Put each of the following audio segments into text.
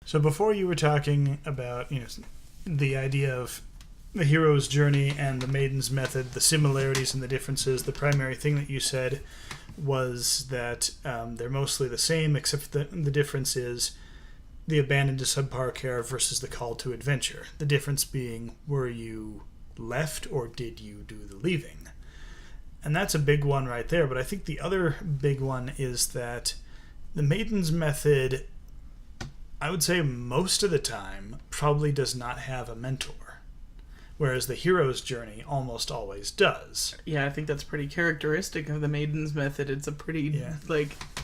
So before you were talking about, the idea of the hero's journey and the maiden's method, the similarities and the differences, the primary thing that you said was that they're mostly the same, except the difference is the abandon to subpar care versus the call to adventure. The difference being, were you left or did you do the leaving? And that's a big one right there. But I think the other big one is that the maiden's method, I would say most of the time, probably does not have a mentor, whereas the hero's journey almost always does. Yeah, I think that's pretty characteristic of the Maiden's method. It's a pretty,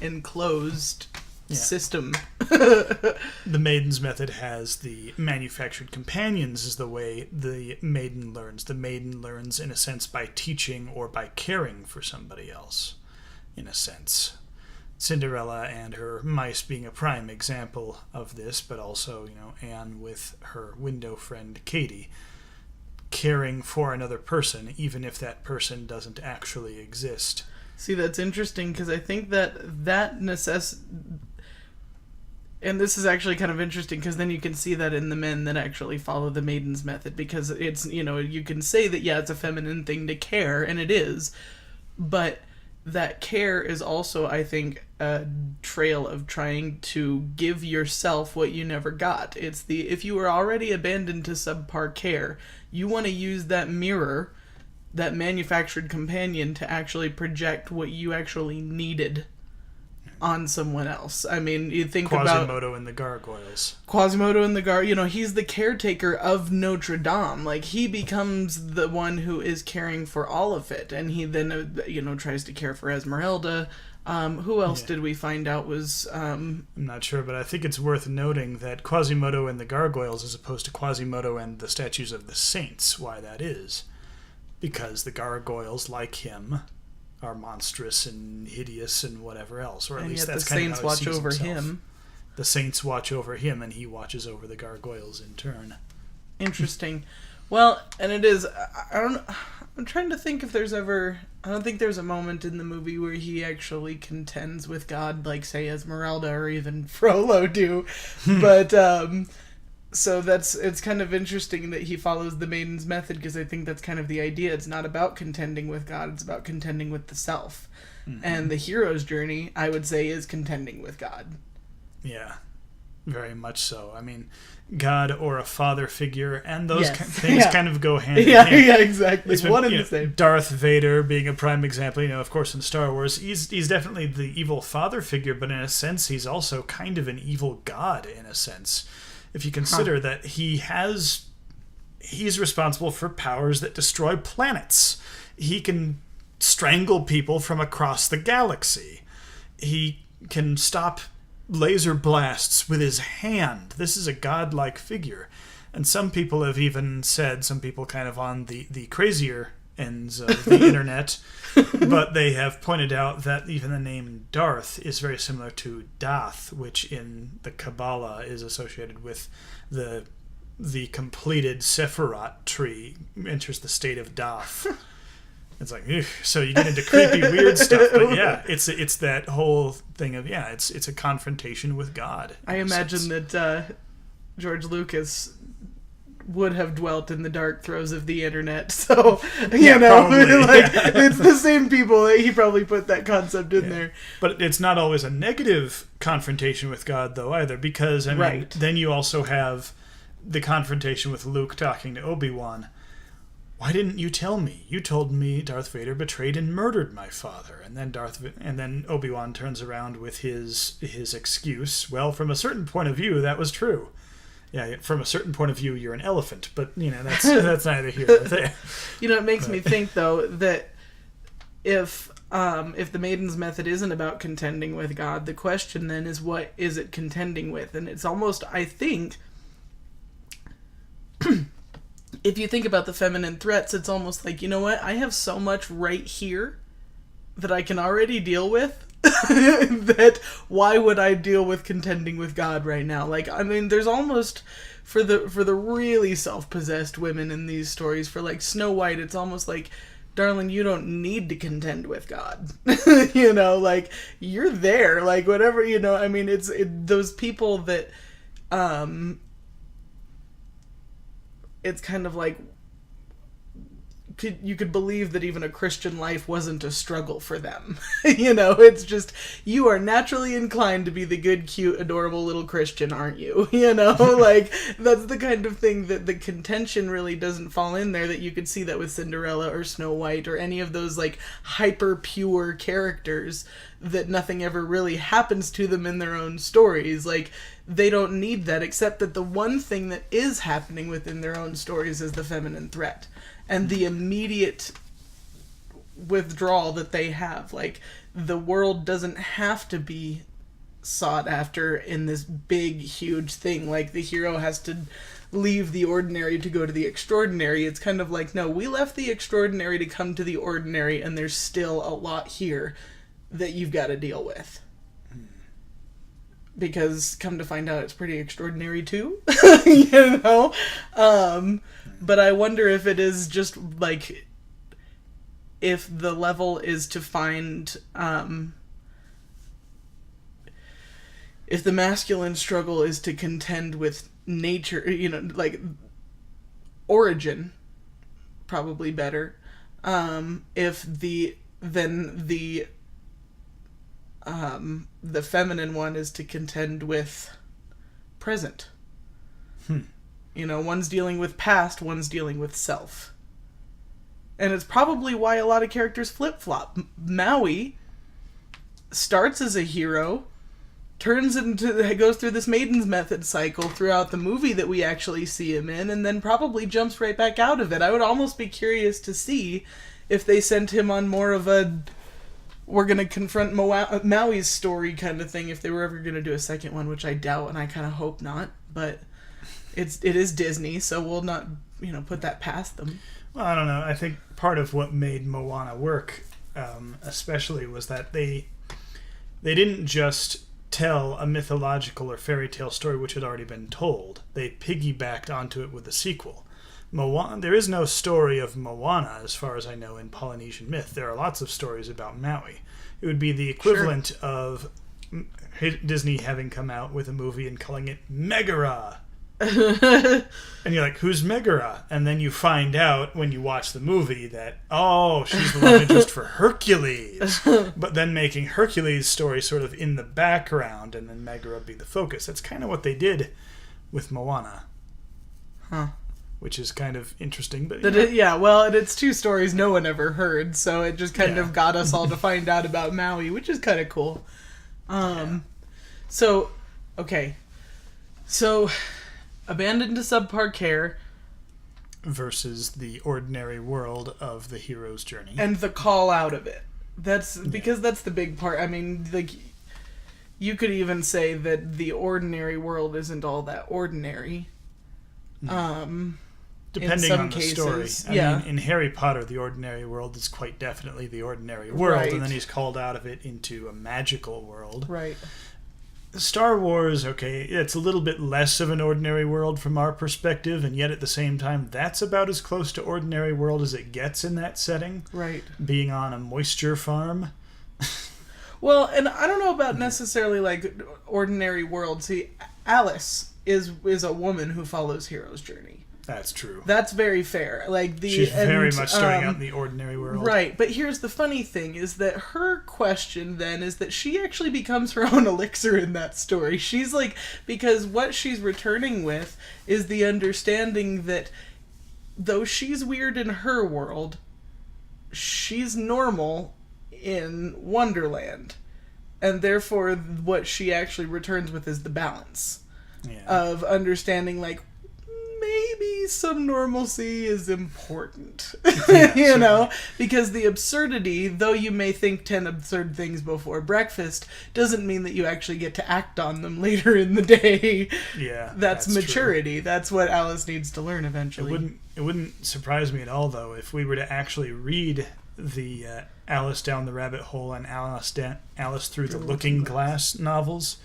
enclosed system. The Maiden's method has the manufactured companions is the way the Maiden learns. The Maiden learns, in a sense, by teaching or by caring for somebody else, in a sense. Cinderella and her mice being a prime example of this, but also, Anne with her window friend Katie, caring for another person, even if that person doesn't actually exist. See, that's interesting, because I think that and this is actually kind of interesting, because then you can see that in the men that actually follow the Maiden's method, because it's, you can say that, yeah, it's a feminine thing to care, and it is, but that care is also, I think, a trail of trying to give yourself what you never got. It's if you were already abandoned to subpar care, you want to use that mirror, that manufactured companion, to actually project what you actually needed on someone else. I mean, you think about Quasimodo and the Gargoyles. He's the caretaker of Notre Dame. Like, he becomes the one who is caring for all of it, and he then, tries to care for Esmeralda. Who else did we find out was... I'm not sure, but I think it's worth noting that Quasimodo and the Gargoyles, as opposed to Quasimodo and the statues of the saints. Why that is? Because the Gargoyles, like him, are monstrous and hideous and whatever else, or at least that's kind of how he sees himself. The saints watch over him. The saints watch over him, and he watches over the Gargoyles in turn. Interesting. Well, and it is... I'm trying to think if there's ever... I don't think there's a moment in the movie where he actually contends with God, like, say, Esmeralda or even Frollo do. But, so it's kind of interesting that he follows the Maiden's method, because I think that's kind of the idea. It's not about contending with God, it's about contending with the self. Mm-hmm. And the hero's journey, I would say, is contending with God. Yeah, very much so. I mean, God or a father figure, and those things kind of go hand in hand. Yeah, exactly. It's one and the same. Darth Vader being a prime example, of course, in Star Wars, he's definitely the evil father figure, but in a sense, he's also kind of an evil god, in a sense. If you consider that he's responsible for powers that destroy planets. He can strangle people from across the galaxy. He can stop laser blasts with his hand. This is a godlike figure. And some people have even said, some people kind of on the crazier ends of the internet, but they have pointed out that even the name Darth is very similar to Dath, which in the Kabbalah is associated with the completed Sephiroth tree enters the state of Dath. It's like, ugh. So you get into creepy, weird stuff, but yeah, it's that whole thing of, it's a confrontation with God. I imagine that George Lucas would have dwelt in the dark throes of the internet, so it's the same people that he probably put that concept in there. But it's not always a negative confrontation with God, though, either, because then you also have the confrontation with Luke talking to Obi-Wan. Why didn't you tell me? You told me Darth Vader betrayed and murdered my father. And then Obi-Wan turns around with his excuse. Well, from a certain point of view, that was true. Yeah, from a certain point of view, you're an elephant, but that's neither here nor there. It makes me think, though, that if the Maiden's method isn't about contending with God, the question then is, what is it contending with? And it's almost, I think, if you think about the feminine threats, it's almost like, I have so much right here that I can already deal with. That why would I deal with contending with God right now? Like, I mean, there's almost for the really self-possessed women in these stories, for like Snow White, it's almost like, darling, you don't need to contend with God. Like, you're there, like, whatever, I mean, it's those people that it's kind of like you could believe that even a Christian life wasn't a struggle for them. It's just, you are naturally inclined to be the good, cute, adorable little Christian, aren't you? Like, that's the kind of thing that the contention really doesn't fall in there, that you could see that with Cinderella or Snow White or any of those, like, hyper pure characters that nothing ever really happens to them in their own stories. Like, they don't need that, except that the one thing that is happening within their own stories is the feminine threat. And the immediate withdrawal that they have. Like, the world doesn't have to be sought after in this big, huge thing. Like, the hero has to leave the ordinary to go to the extraordinary. It's kind of like, no, we left the extraordinary to come to the ordinary, and there's still a lot here that you've got to deal with. Because, come to find out, it's pretty extraordinary too. But I wonder if it is just, like, if the level is to find, if the masculine struggle is to contend with nature, like, origin, probably better. If the feminine one is to contend with present. One's dealing with past, one's dealing with self. And it's probably why a lot of characters flip-flop. Maui starts as a hero, goes through this Maiden's Method cycle throughout the movie that we actually see him in, and then probably jumps right back out of it. I would almost be curious to see if they sent him on more of a we're going to confront Maui's story kind of thing, if they were ever going to do a second one, which I doubt, and I kind of hope not, but it is Disney, so we'll not, put that past them. Well, I don't know. I think part of what made Moana work, especially, was that they didn't just tell a mythological or fairy tale story which had already been told. They piggybacked onto it with a sequel. There is no story of Moana, as far as I know, in Polynesian myth. There are lots of stories about Maui. It would be the equivalent of Disney having come out with a movie and calling it Megara. And you're like, who's Megara? And then you find out when you watch the movie that, she's the love interest for Hercules. But then making Hercules' story sort of in the background and then Megara be the focus. That's kind of what they did with Moana. Huh. Which is kind of interesting. But it's two stories no one ever heard, so it just kind of got us all to find out about Maui, which is kind of cool. So, abandoned to subpar care versus the ordinary world of the hero's journey. And the call out of it. Because that's the big part. I mean, like, you could even say that the ordinary world isn't all that ordinary. Depending on the story. I mean, in Harry Potter, the ordinary world is quite definitely the ordinary world, right. And then he's called out of it into a magical world. Right. Star Wars, it's a little bit less of an ordinary world from our perspective, and yet at the same time, that's about as close to ordinary world as it gets in that setting. Right. Being on a moisture farm. Well, and I don't know about necessarily, like, ordinary world. See, Alice is a woman who follows hero's journey. That's true. That's very fair. She's very much starting out in the ordinary world. Right, but here's the funny thing, is that her question then is that she actually becomes her own elixir in that story. She's like, because what she's returning with is the understanding that though she's weird in her world, she's normal in Wonderland. And therefore, what she actually returns with is the balance of understanding, like, maybe some normalcy is important, because the absurdity, though you may think 10 absurd things before breakfast, doesn't mean that you actually get to act on them later in the day. Yeah, that's maturity. True. That's what Alice needs to learn eventually. It wouldn't surprise me at all, though, if we were to actually read the Alice Down the Rabbit Hole and Alice Through the Looking Glass novels.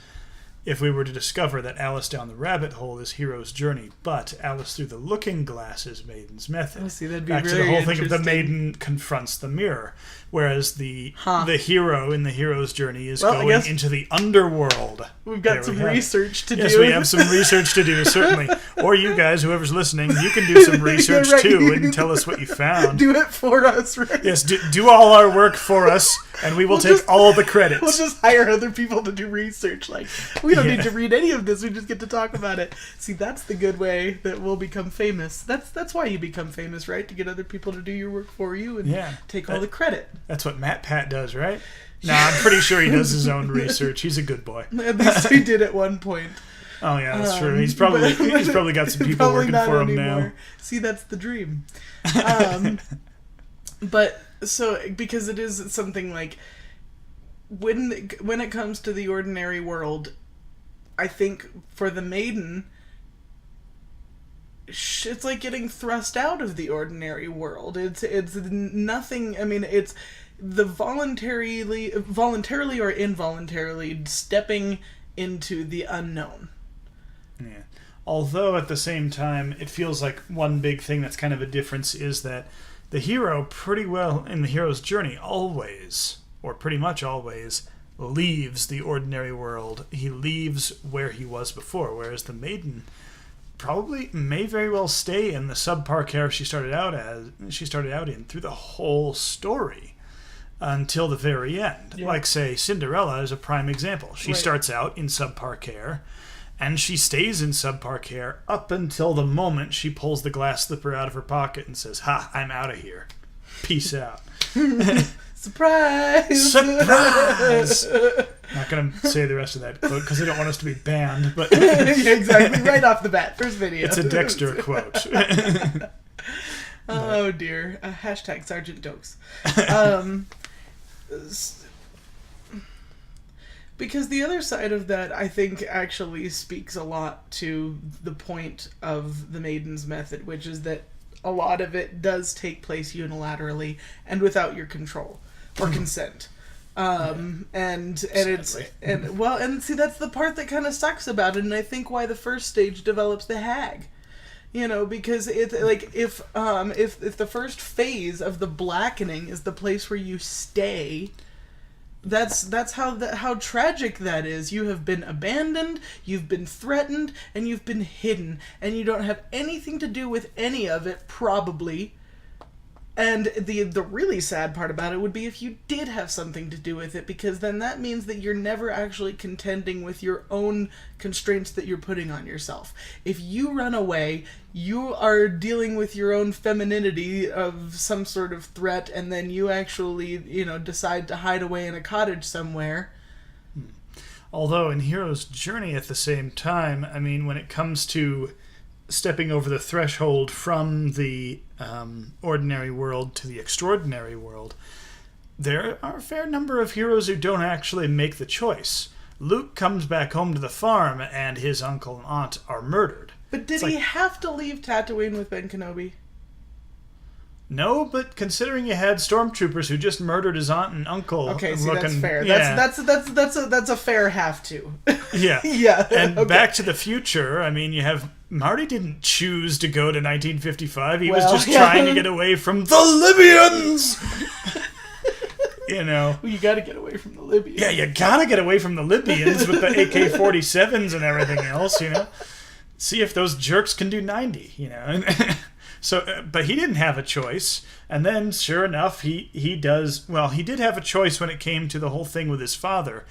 if we were to discover that Alice down the rabbit hole is hero's journey, but Alice through the looking glass is Maiden's method. Oh, see, that'd be back to the whole thing of the Maiden confronts the mirror, whereas the hero in the hero's journey is going into the underworld. We've got some research to do. Yes, we have some research to do, certainly. Or you guys, whoever's listening, you can do some research too and tell us what you found. Do it for us, right? Yes, do all our work for us, and we will take all the credits. We'll just hire other people to do research. Like, we don't need to read any of this, we just get to talk about it. See, that's the good way that we'll become famous. That's why you become famous, right? To get other people to do your work for you and take all the credit. That's what Matt Pat does, right? No, I'm pretty sure he does his own research. He's a good boy. At least he did at one point. Oh yeah, that's true. He's probably got some people working for him now. See, that's the dream. But so because it is something like when it comes to the ordinary world, I think for the Maiden, it's like getting thrust out of the ordinary world. It's nothing. I mean, it's the voluntarily or involuntarily stepping into the unknown. Yeah. Although at the same time, it feels like one big thing that's kind of a difference is that the hero pretty well in the hero's journey always, or pretty much always, leaves the ordinary world. He leaves where he was before, whereas the Maiden probably may very well stay in the subpar care she started out in through the whole story until the very end. Yeah. Like, say, Cinderella is a prime example. She starts out in subpar care, and she stays in subpar care up until the moment she pulls the glass slipper out of her pocket and says, "Ha, I'm out of here. Peace out." Surprise! Surprise! Not going to say the rest of that quote because I don't want us to be banned. But yeah, exactly. Right off the bat. First video. It's a Dexter quote. Oh, dear. Hashtag Sergeant Dokes. Because the other side of that, I think, actually speaks a lot to the point of the Maiden's method, which is that a lot of it does take place unilaterally and without your control or consent. And it's see, that's the part that kind of sucks about it, and I think why the first stage develops the hag. You know, because it's like if the first phase of the blackening is the place where you stay, that's how tragic that is. You have been abandoned, you've been threatened, and you've been hidden, and you don't have anything to do with any of it, probably. And the really sad part about it would be if you did have something to do with it, because then that means that you're never actually contending with your own constraints that you're putting on yourself. If you run away, you are dealing with your own femininity of some sort of threat, and then you actually, decide to hide away in a cottage somewhere. Although in Hero's Journey at the same time, I mean, when it comes to stepping over the threshold from the ordinary world to the extraordinary world, there are a fair number of heroes who don't actually make the choice. Luke comes back home to the farm and his uncle and aunt are murdered. But did he have to leave Tatooine with Ben Kenobi? No, but considering you had stormtroopers who just murdered his aunt and uncle, okay, see, that's fair. Yeah. That's a fair have to. Yeah, yeah. And okay. Back to the Future. I mean, you have Marty didn't choose to go to 1955. He was just trying to get away from the Libyans. Well, you got to get away from the Libyans. Yeah, you got to get away from the Libyans with the AK-47s and everything else. See if those jerks can do 90. So, but he didn't have a choice, and then, sure enough, he does. Well, he did have a choice when it came to the whole thing with his father,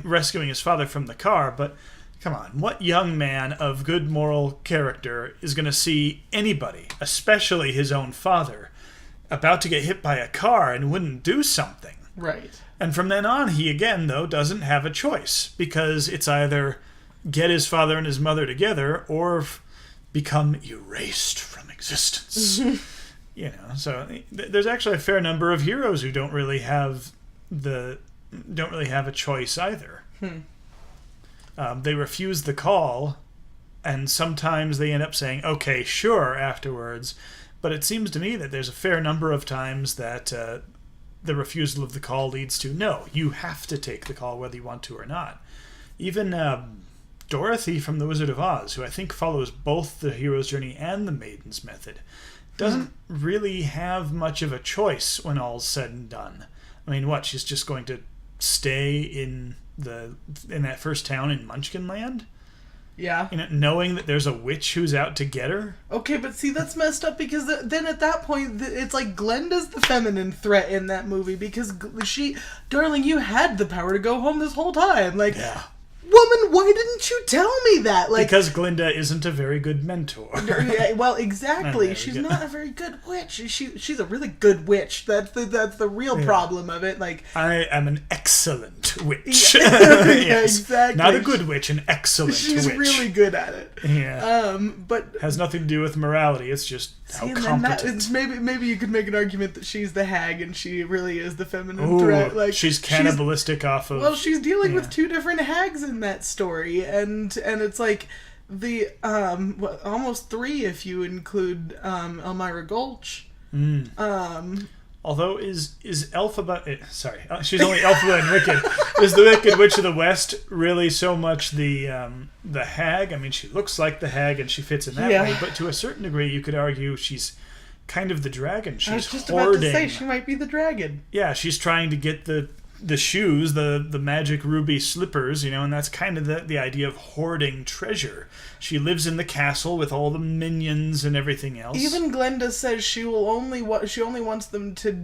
rescuing his father from the car. But come on, what young man of good moral character is going to see anybody, especially his own father, about to get hit by a car and wouldn't do something? Right. And from then on, he again, though, doesn't have a choice, because it's either get his father and his mother together or become erased from existence. So there's actually a fair number of heroes who don't really have a choice either. They refuse the call, and sometimes they end up saying, "Okay, sure," afterwards. But it seems to me that there's a fair number of times that the refusal of the call leads to, no, you have to take the call whether you want to or not. Even Dorothy from The Wizard of Oz, who I think follows both the hero's journey and the Maiden's method, doesn't really have much of a choice when all's said and done. I mean, what, she's just going to stay in that first town in Munchkinland? Yeah. Knowing that there's a witch who's out to get her? Okay, but see, that's messed up because then at that point, it's like Glenda's the feminine threat in that movie because darling, you had the power to go home this whole time. Like, yeah. Woman, why didn't you tell me that? Like, because Glinda isn't a very good mentor. Yeah, well, exactly. She's not a very good witch. She's a really good witch. That's the real problem of it. Like, I am an excellent witch. Yeah, yes. Exactly. Not a good witch, an excellent witch. She's really good at it. Yeah. But has nothing to do with morality. It's just how competent. Maybe you could make an argument that she's the hag and she really is the feminine threat. Like, she's cannibalistic off of. Well, she's dealing with two different hags in that story, and it's like the almost three if you include Elmira Gulch. Although is Elphaba sorry, she's only Elphaba and Wicked. Is the Wicked Witch of the West really so much the hag? I mean, she looks like the hag and she fits in that way, but to a certain degree, you could argue she's kind of the dragon. She's I was just hoarding. about to say she might be the dragon. Yeah, she's trying to get the shoes, the magic ruby slippers, and that's kind of the idea of hoarding treasure. She lives in the castle with all the minions and everything else. Even Glenda says she only wants them to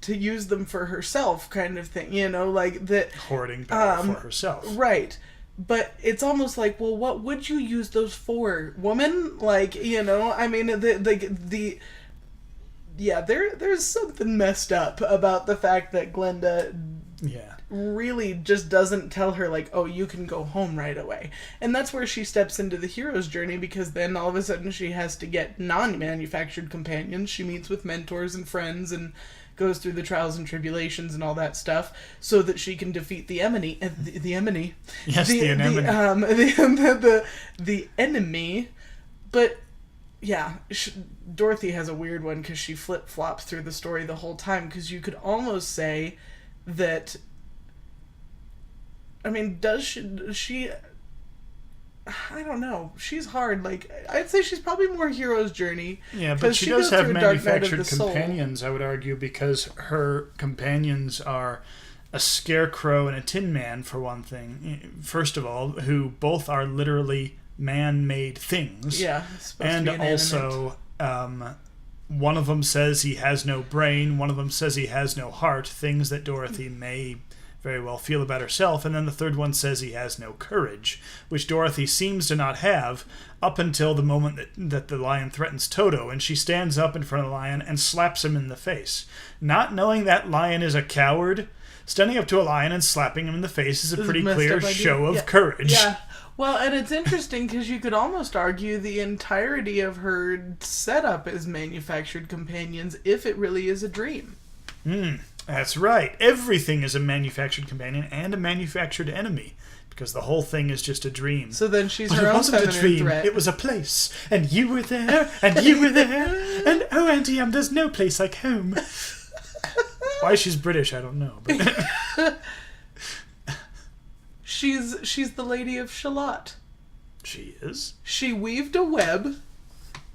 use them for herself, kind of thing. Like that hoarding power for herself, right? But it's almost like, well, what would you use those for, woman? Like, I mean, there's something messed up about the fact that Glenda really just doesn't tell her, like, oh, you can go home right away. And that's where she steps into the hero's journey, because then all of a sudden she has to get non-manufactured companions. She meets with mentors and friends and goes through the trials and tribulations and all that stuff so that she can defeat the enemy. The enemy. Yes, the enemy. The enemy. But yeah, Dorothy has a weird one because she flip-flops through the story the whole time, because you could almost say that, I mean, does she I don't know. She's hard. Like, I'd say she's probably more hero's journey. Yeah, but she does have manufactured companions, I would argue, because her companions are a scarecrow and a tin man, for one thing. First of all, who both are literally man-made things. Yeah, and also, one of them says he has no brain, one of them says he has no heart, things that Dorothy may very well feel about herself, and then the third one says he has no courage, which Dorothy seems to not have up until the moment that the lion threatens Toto, and she stands up in front of the lion and slaps him in the face. Not knowing that lion is a coward, standing up to a lion and slapping him in the face is a pretty clear show of courage. Yeah. Well, and it's interesting because you could almost argue the entirety of her setup is manufactured companions if it really is a dream. That's right. Everything is a manufactured companion and a manufactured enemy, because the whole thing is just a dream. So then she's but her it own wasn't a dream. threat. It was a place, and you were there, and you were there, and oh, Auntie Em, there's no place like home. Why she's British, I don't know. But she's the Lady of Shalott. She is. She weaved a web,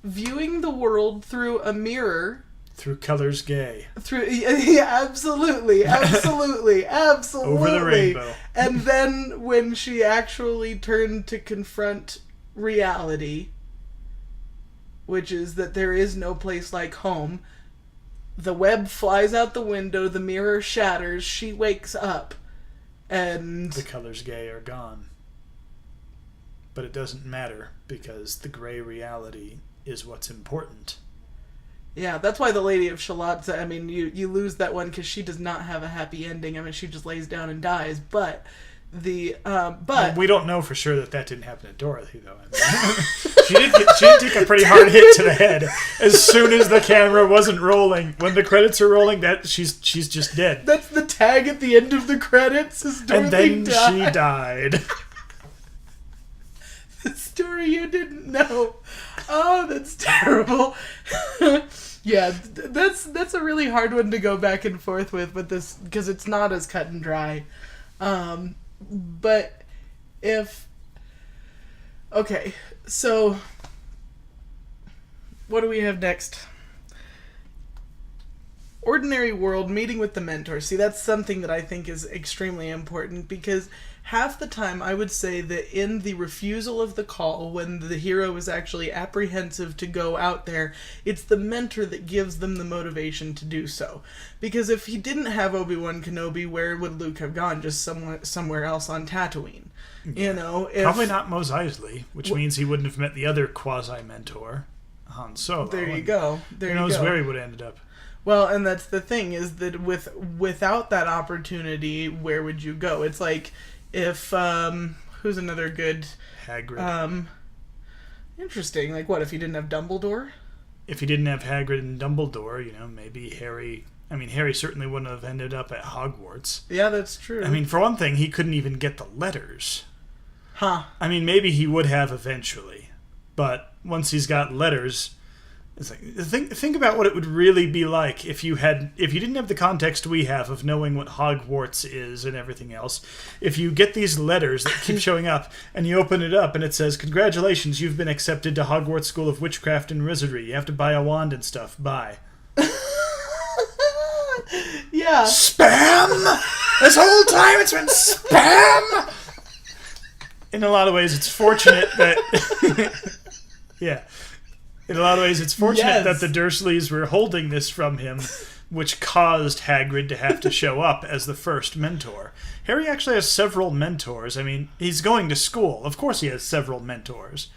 viewing the world through a mirror. Through colors gay. Absolutely. Over the rainbow. And then when she actually turned to confront reality, which is that there is no place like home, the web flies out the window, the mirror shatters, she wakes up, and the colors gay are gone. But it doesn't matter, because the gray reality is what's important. Yeah, that's why the Lady of Shalott, I mean, you lose that one because she does not have a happy ending. I mean, she just lays down and dies. But well, we don't know for sure that didn't happen to Dorothy, though. I mean, she did take a pretty hard hit to the head as soon as the camera wasn't rolling. When the credits are rolling, that she's just dead. That's the tag at the end of the credits. Is Dorothy and then died. She died. The story you didn't know. Oh, that's terrible. Yeah, that's a really hard one to go back and forth with this, because it's not as cut and dry. But Okay, so what do we have next? Ordinary world, meeting with the mentor. See, that's something that I think is extremely important, because half the time I would say that in the refusal of the call, when the hero is actually apprehensive to go out there, it's the mentor that gives them the motivation to do so. Because if he didn't have Obi-Wan Kenobi, where would Luke have gone? Just somewhere else on Tatooine. You know, probably not Mos Eisley, which means he wouldn't have met the other quasi-mentor, Han Solo. There you go. Who knows where he would have ended up. Well, and that's the thing, is that without that opportunity, where would you go? It's like if who's another good Hagrid. Interesting. Like what if he didn't have Dumbledore? If he didn't have Hagrid and Dumbledore, you know, maybe Harry. I mean, Harry certainly wouldn't have ended up at Hogwarts. Yeah, that's true. I mean, for one thing, he couldn't even get the letters. Huh. I mean, maybe he would have eventually, but once he's got letters, it's like think about what it would really be like if you didn't have the context we have of knowing what Hogwarts is and everything else. If you get these letters that keep showing up and you open it up and it says, "Congratulations, you've been accepted to Hogwarts School of Witchcraft and Wizardry. You have to buy a wand and stuff. Bye." Yeah. Spam! This whole time it's been spam! In a lot of ways, it's fortunate that... yeah. In a lot of ways, it's fortunate that the Dursleys were holding this from him, which caused Hagrid to have to show up as the first mentor. Harry actually has several mentors. I mean, he's going to school. Of course he has several mentors.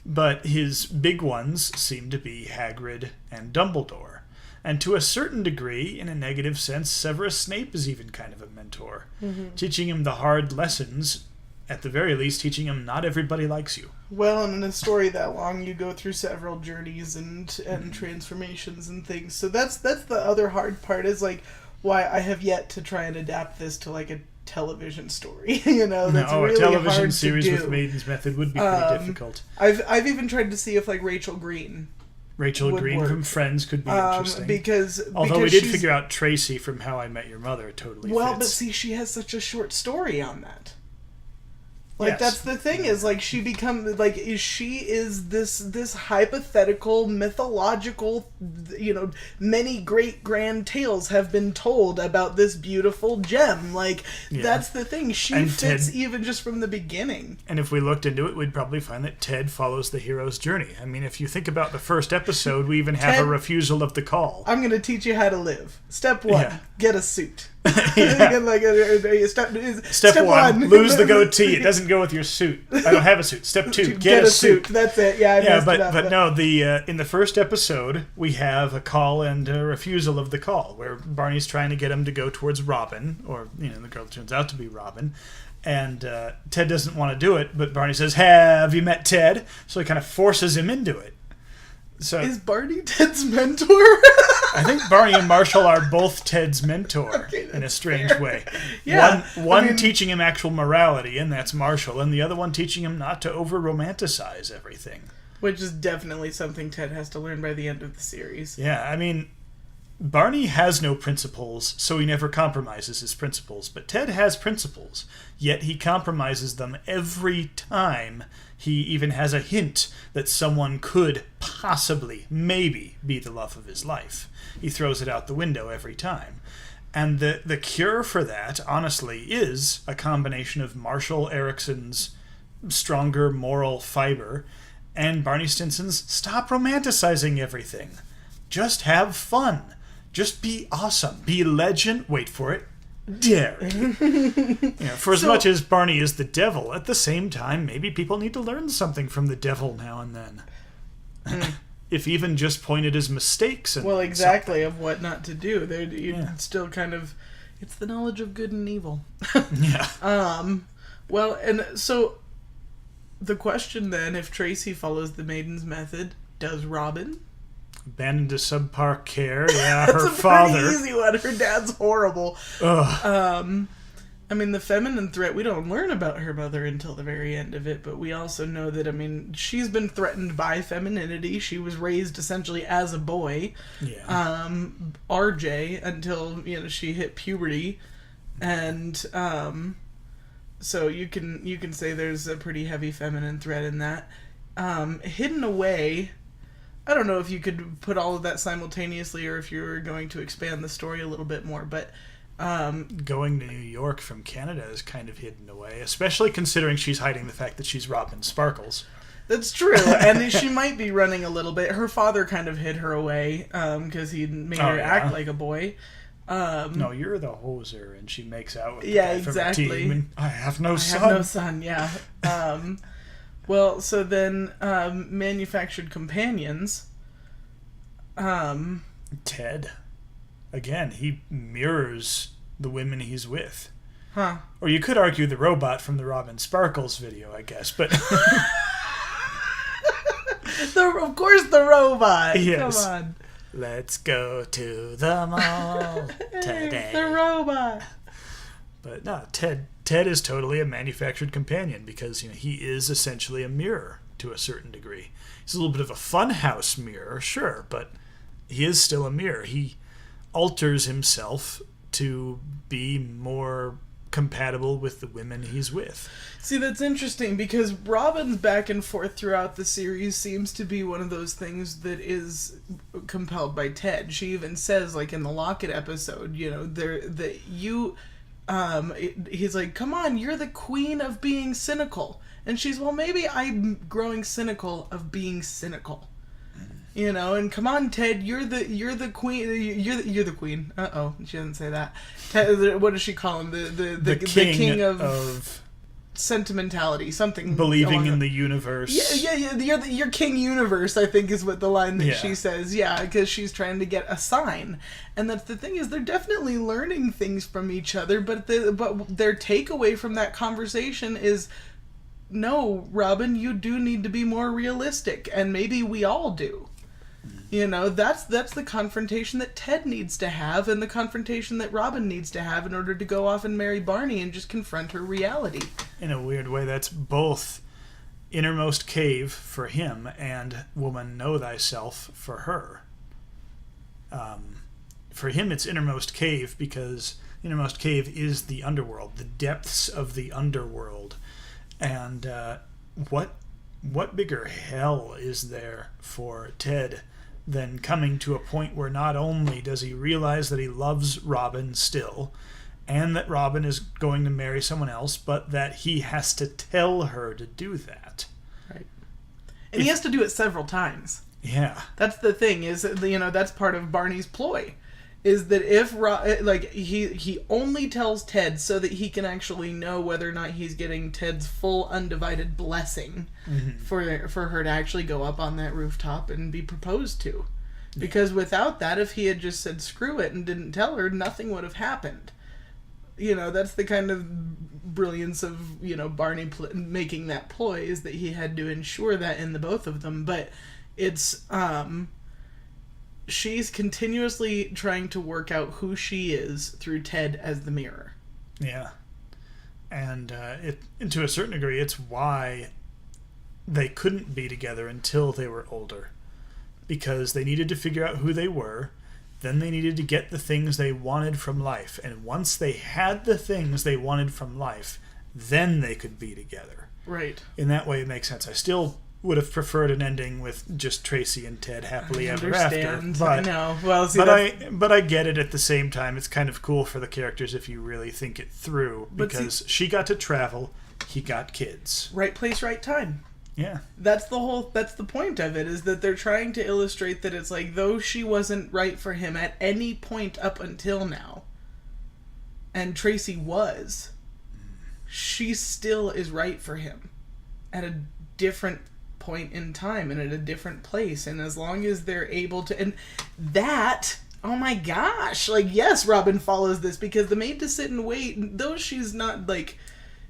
But his big ones seem to be Hagrid and Dumbledore. And to a certain degree, in a negative sense, Severus Snape is even kind of a mentor. Mm-hmm. Teaching him the hard lessons, at the very least, teaching him not everybody likes you. Well, and in a story that long, you go through several journeys and transformations and things. So that's the other hard part, is like why I have yet to try and adapt this to like a television story. You know, that's really a television hard series to do. with Maiden's Method would be pretty difficult. I've even tried to see if like Rachel Green Green from Friends could be interesting. Although we did figure out Tracy from How I Met Your Mother totally well, fits. but see, she has such a short story on that. Like, yes. That's the thing, is, like, she is this hypothetical, mythological, you know, many great grand tales have been told about this beautiful gem. Like, that's the thing. She fits even just from the beginning. And if we looked into it, we'd probably find that Ted follows the hero's journey. I mean, if you think about the first episode, we even have a refusal of the call. I'm going to teach you how to live. Step 1, get a suit. Step one, lose the goatee. It doesn't go with your suit. I don't have a suit. Step 2, get a suit. That's it. Yeah, but no. In the first episode, we have a call and a refusal of the call, where Barney's trying to get him to go towards Robin, or the girl turns out to be Robin, and Ted doesn't want to do it. But Barney says, "Have you met Ted?" So he kind of forces him into it. So is Barney Ted's mentor? I think Barney and Marshall are both Ted's mentor in a strange way. Yeah, one teaching him actual morality, and that's Marshall, and the other one teaching him not to over-romanticize everything. Which is definitely something Ted has to learn by the end of the series. Yeah, I mean, Barney has no principles, so he never compromises his principles. But Ted has principles, yet he compromises them every time he even has a hint that someone could possibly, maybe, be the love of his life. He throws it out the window every time. And the cure for that, honestly, is a combination of Marshall Erickson's stronger moral fiber and Barney Stinson's stop romanticizing everything. Just have fun. Just be awesome. Be legend. Wait for it. Dare. For as much as Barney is the devil, at the same time, maybe people need to learn something from the devil now and then. If even just pointed as mistakes. And exactly, something. Of what not to do. Still kind of, it's the knowledge of good and evil. Yeah. Well, and so the question then, if Tracy follows the Maiden's Method, does Robin? Abandoned to subpar care. Yeah, That's her a father. Pretty easy one. Her dad's horrible. Ugh. I mean, the feminine threat, we don't learn about her mother until the very end of it, but we also know that, I mean, she's been threatened by femininity. She was raised essentially as a boy. Yeah. RJ, until, she hit puberty. And, So you can say there's a pretty heavy feminine thread in that. Hidden away, I don't know if you could put all of that simultaneously or if you're going to expand the story a little bit more, but going to New York from Canada is kind of hidden away, especially considering she's hiding the fact that she's Robin Sparkles. That's true, and she might be running a little bit. Her father kind of hid her away because he made her act like a boy. No, you're the hoser, and she makes out with the guy exactly. from her team, and I have no son. I have no son, yeah. Well, so then manufactured companions. Ted. Again, he mirrors the women he's with. Huh. Or you could argue the robot from the Robin Sparkles video, I guess, but... Of course the robot! Yes. Come on. Let's go to the mall today. The robot! But no, Ted is totally a manufactured companion because he is essentially a mirror to a certain degree. He's a little bit of a funhouse mirror, sure, but he is still a mirror. He alters himself to be more compatible with the women he's with. See, that's interesting because Robin's back and forth throughout the series seems to be one of those things that is compelled by Ted. She even says, like in the Locket episode, he's like, come on, you're the queen of being cynical. And she's, well, maybe I'm growing cynical of being cynical. And come on, Ted, you're the queen. You're the queen. She doesn't say that. Ted, what does she call him? The king of sentimentality, something. Believing in the universe. Yeah. You're King Universe, I think, is what the line that she says. Yeah, because she's trying to get a sign, and that's the thing is they're definitely learning things from each other, but their takeaway from that conversation is, no, Robin, you do need to be more realistic, and maybe we all do. That's the confrontation that Ted needs to have and the confrontation that Robin needs to have in order to go off and marry Barney and just confront her reality. In a weird way, that's both innermost cave for him and woman know thyself for her. For him, it's innermost cave because innermost cave is the underworld, the depths of the underworld. And what bigger hell is there for Ted than coming to a point where not only does he realize that he loves Robin still, and that Robin is going to marry someone else, but that he has to tell her to do that. Right. And he has to do it several times. Yeah. That's the thing, is, that's part of Barney's ploy. Is that if he only tells Ted so that he can actually know whether or not he's getting Ted's full undivided blessing for her to actually go up on that rooftop and be proposed to. Because without that, if he had just said screw it and didn't tell her, nothing would have happened. That's the kind of brilliance of Barney making that ploy, is that he had to ensure that in the both of them. But it's she's continuously trying to work out who she is through Ted as the mirror. Yeah. And to a certain degree, it's why they couldn't be together until they were older. Because they needed to figure out who they were, then they needed to get the things they wanted from life. And once they had the things they wanted from life, then they could be together. Right. In that way, it makes sense. I still would have preferred an ending with just Tracy and Ted happily ever after. But, I know. Well, see, but I get it at the same time. It's kind of cool for the characters if you really think it through, because she got to travel, he got kids. Right place, right time. Yeah. That's the point of it, is that they're trying to illustrate that it's like, though she wasn't right for him at any point up until now, and Tracy was, she still is right for him at a different point in time and at a different place. And as long as they're able to, and that, oh my gosh, yes, Robin follows this, because the Maid to Sit and Wait, though she's not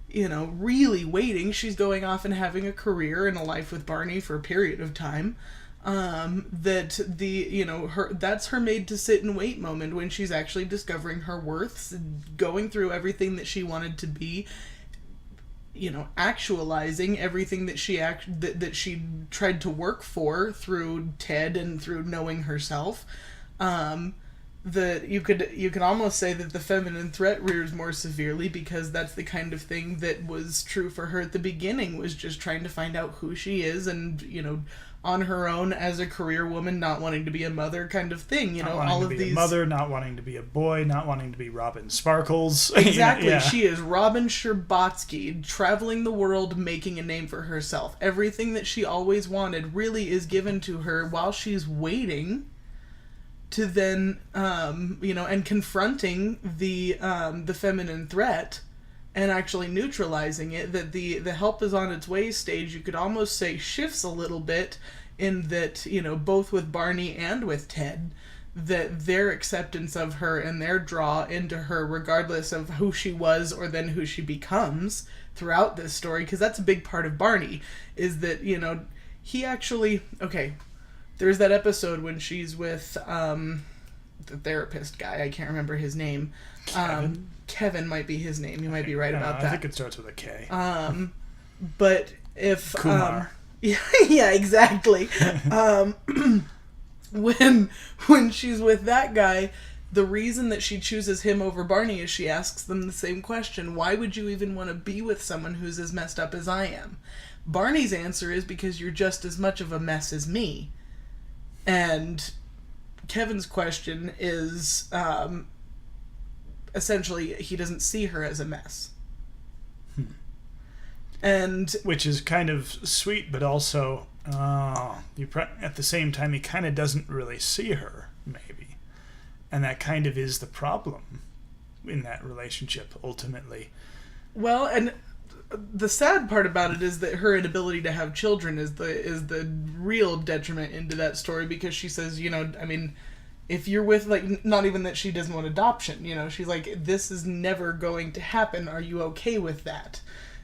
really waiting, she's going off and having a career and a life with Barney for a period of time, that that's her Maid to Sit and Wait moment, when she's actually discovering her worths, going through everything that she wanted to be, actualizing everything that she tried to work for through Ted and through knowing herself. you can almost say that the feminine threat rears more severely, because that's the kind of thing that was true for her at the beginning, was just trying to find out who she is, and on her own as a career woman, not wanting to be a mother, kind of thing. All of these, a mother, not wanting to be a boy, not wanting to be Robin Sparkles. Exactly. Yeah. She is Robin Scherbatsky, traveling the world, making a name for herself. Everything that she always wanted really is given to her while she's waiting to then, and confronting the feminine threat and actually neutralizing it. That the help is on its way stage, you could almost say, shifts a little bit in that, both with Barney and with Ted, that their acceptance of her and their draw into her, regardless of who she was or then who she becomes throughout this story, because that's a big part of Barney, is that, he actually, okay, there's that episode when she's with the therapist guy. I can't remember his name. Kevin might be his name. You might be right about that. I think it starts with a K. But if Kumar. yeah, exactly. When she's with that guy, the reason that she chooses him over Barney is she asks them the same question: why would you even want to be with someone who's as messed up as I am? Barney's answer is, because you're just as much of a mess as me. And Kevin's question is, essentially, he doesn't see her as a mess. And which is kind of sweet, but also, at the same time, he kind of doesn't really see her, maybe. And that kind of is the problem in that relationship, ultimately. Well, and the sad part about it is that her inability to have children is the real detriment into that story, because she says, if you're with, not even that she doesn't want adoption, she's like, this is never going to happen. Are you okay with that?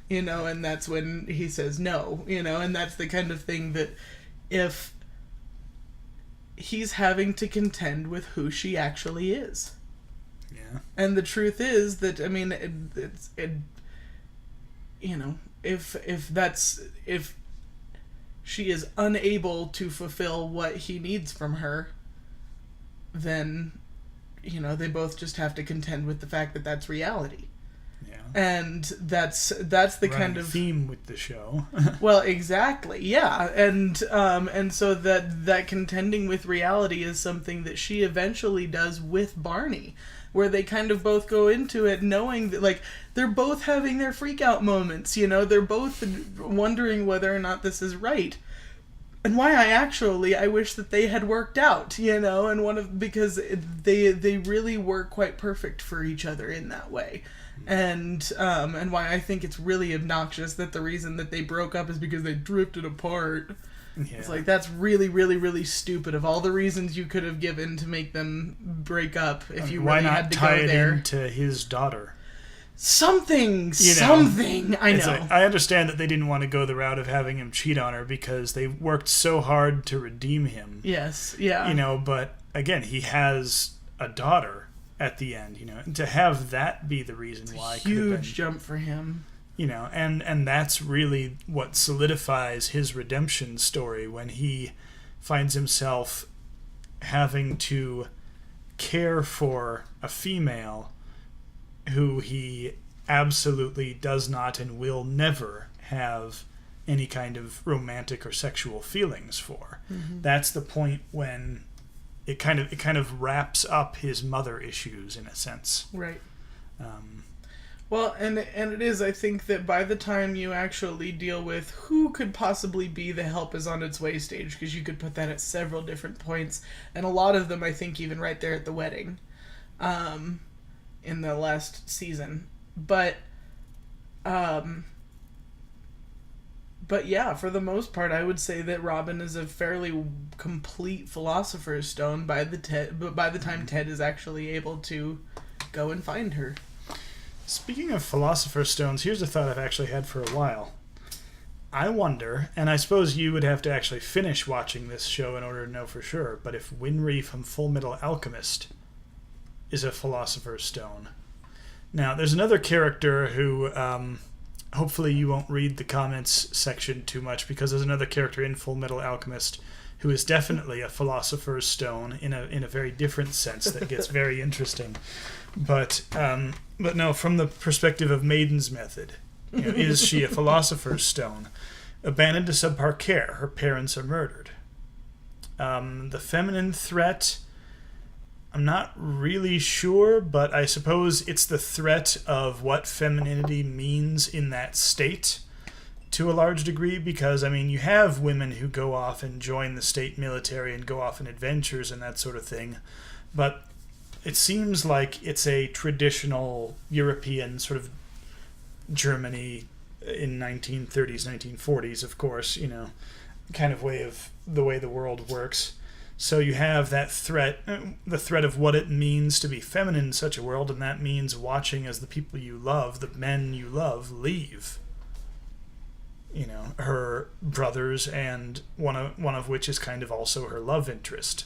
And that's when he says no, and that's the kind of thing that if he's having to contend with who she actually is. Yeah. And the truth is that, if she is unable to fulfill what he needs from her, then, they both just have to contend with the fact that that's reality. Yeah. And that's the kind of theme with the show. Well, exactly. Yeah. And so that contending with reality is something that she eventually does with Barney, where they kind of both go into it knowing that, they're both having their freak out moments, they're both wondering whether or not this is right. And why I wish that they had worked out, and because they really were quite perfect for each other in that way. And why I think it's really obnoxious that the reason that they broke up is because they drifted apart. Yeah. It's that's really, really, really stupid. Of all the reasons you could have given to make them break up, if you really had to go there. Why not tie it into his daughter? Something. I know. I understand that they didn't want to go the route of having him cheat on her because they worked so hard to redeem him. Yes, yeah. But again, he has a daughter at the end, and to have that be the reason why. Huge jump for him. And that's really what solidifies his redemption story, when he finds himself having to care for a female who he absolutely does not and will never have any kind of romantic or sexual feelings for. Mm-hmm. That's the point when it kind of wraps up his mother issues in a sense. Right. Well, and it is, I think, that by the time you actually deal with who could possibly be the help is on its way stage, because you could put that at several different points, and a lot of them, I think, even right there at the wedding, in the last season. But yeah, for the most part, I would say that Robin is a fairly complete philosopher's stone by the time Ted is actually able to go and find her. Speaking of philosopher's stones, here's a thought I've actually had for a while. I wonder, and I suppose you would have to actually finish watching this show in order to know for sure, but if Winry from Full Metal Alchemist is a philosopher's stone. Now, there's another character who, hopefully you won't read the comments section too much, because there's another character in Full Metal Alchemist who is definitely a philosopher's stone in a very different sense that gets very interesting. But no, from the perspective of Maiden's method, is she a philosopher's stone? Abandoned to subpar care, her parents are murdered. The feminine threat, I'm not really sure, but I suppose it's the threat of what femininity means in that state to a large degree, because, I mean, you have women who go off and join the state military and go off on adventures and that sort of thing, but it seems like it's a traditional European sort of Germany in 1930s, 1940s, of course, kind of way of the way the world works. So you have that threat, the threat of what it means to be feminine in such a world, and that means watching as the people you love, the men you love, leave. Her brothers, and one of which is kind of also her love interest,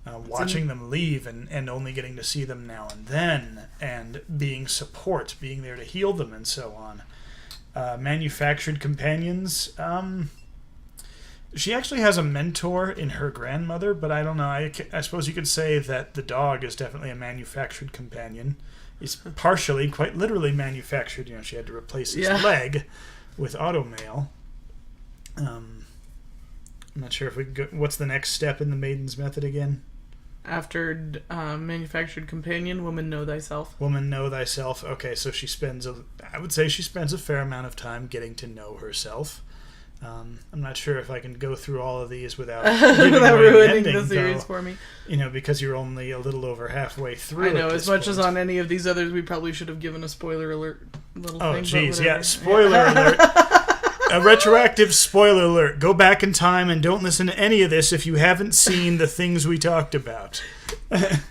watching them leave and only getting to see them now and then, and being there to heal them and so on. Manufactured companions, she actually has a mentor in her grandmother, but I don't know. I suppose you could say that the dog is definitely a manufactured companion. He's partially, quite literally manufactured. She had to replace his leg with automail. I'm not sure if we could go. What's the next step in the Maiden's method again? After manufactured companion, woman know thyself. Woman know thyself. Okay, so I would say she spends a fair amount of time getting to know herself. I'm not sure if I can go through all of these without ruining the series for me. Because you're only a little over halfway through. I know, as much as on any of these others, we probably should have given a spoiler alert little thing. Oh, jeez, yeah, spoiler alert. A retroactive spoiler alert. Go back in time and don't listen to any of this if you haven't seen the things we talked about.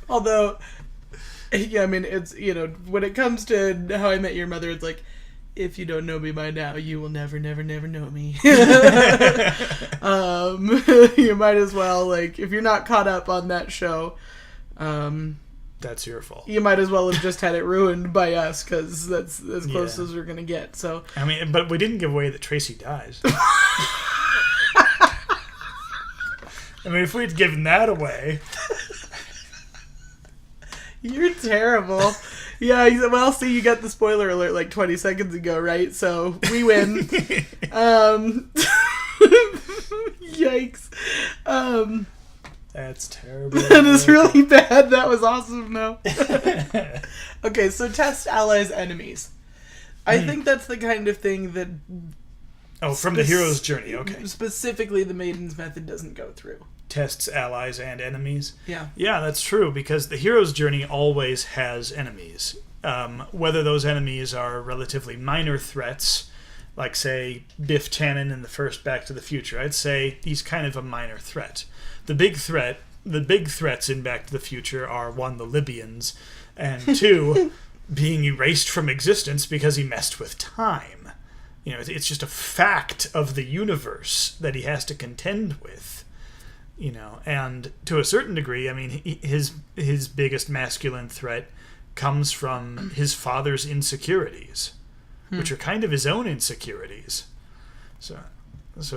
Although, yeah, I mean, it's, when it comes to How I Met Your Mother, it's like, if you don't know me by now, you will never, never, never know me. You might as well, if you're not caught up on that show, that's your fault. You might as well have just had it ruined by us, because that's as close as we're going to get. So, I mean, but we didn't give away that Tracy dies. I mean, if we'd given that away... You're terrible. Yeah, well, see, you got the spoiler alert 20 seconds ago, right? So, we win. Yikes. That's terrible. That is really bad. That was awesome, though. Okay, so test allies, enemies. I think that's the kind of thing that... Oh, from the hero's journey, okay. Specifically, the Maiden's method doesn't go through. Tests allies and enemies. Yeah. Yeah, that's true, because the hero's journey always has enemies. Whether those enemies are relatively minor threats, like, say, Biff Tannen in the first Back to the Future, I'd say he's kind of a minor threat. The big threats in Back to the Future are, one, the Libyans, and two, being erased from existence because he messed with time. It's just a fact of the universe that he has to contend with. And to a certain degree, I mean, his biggest masculine threat comes from his father's insecurities, which are kind of his own insecurities. So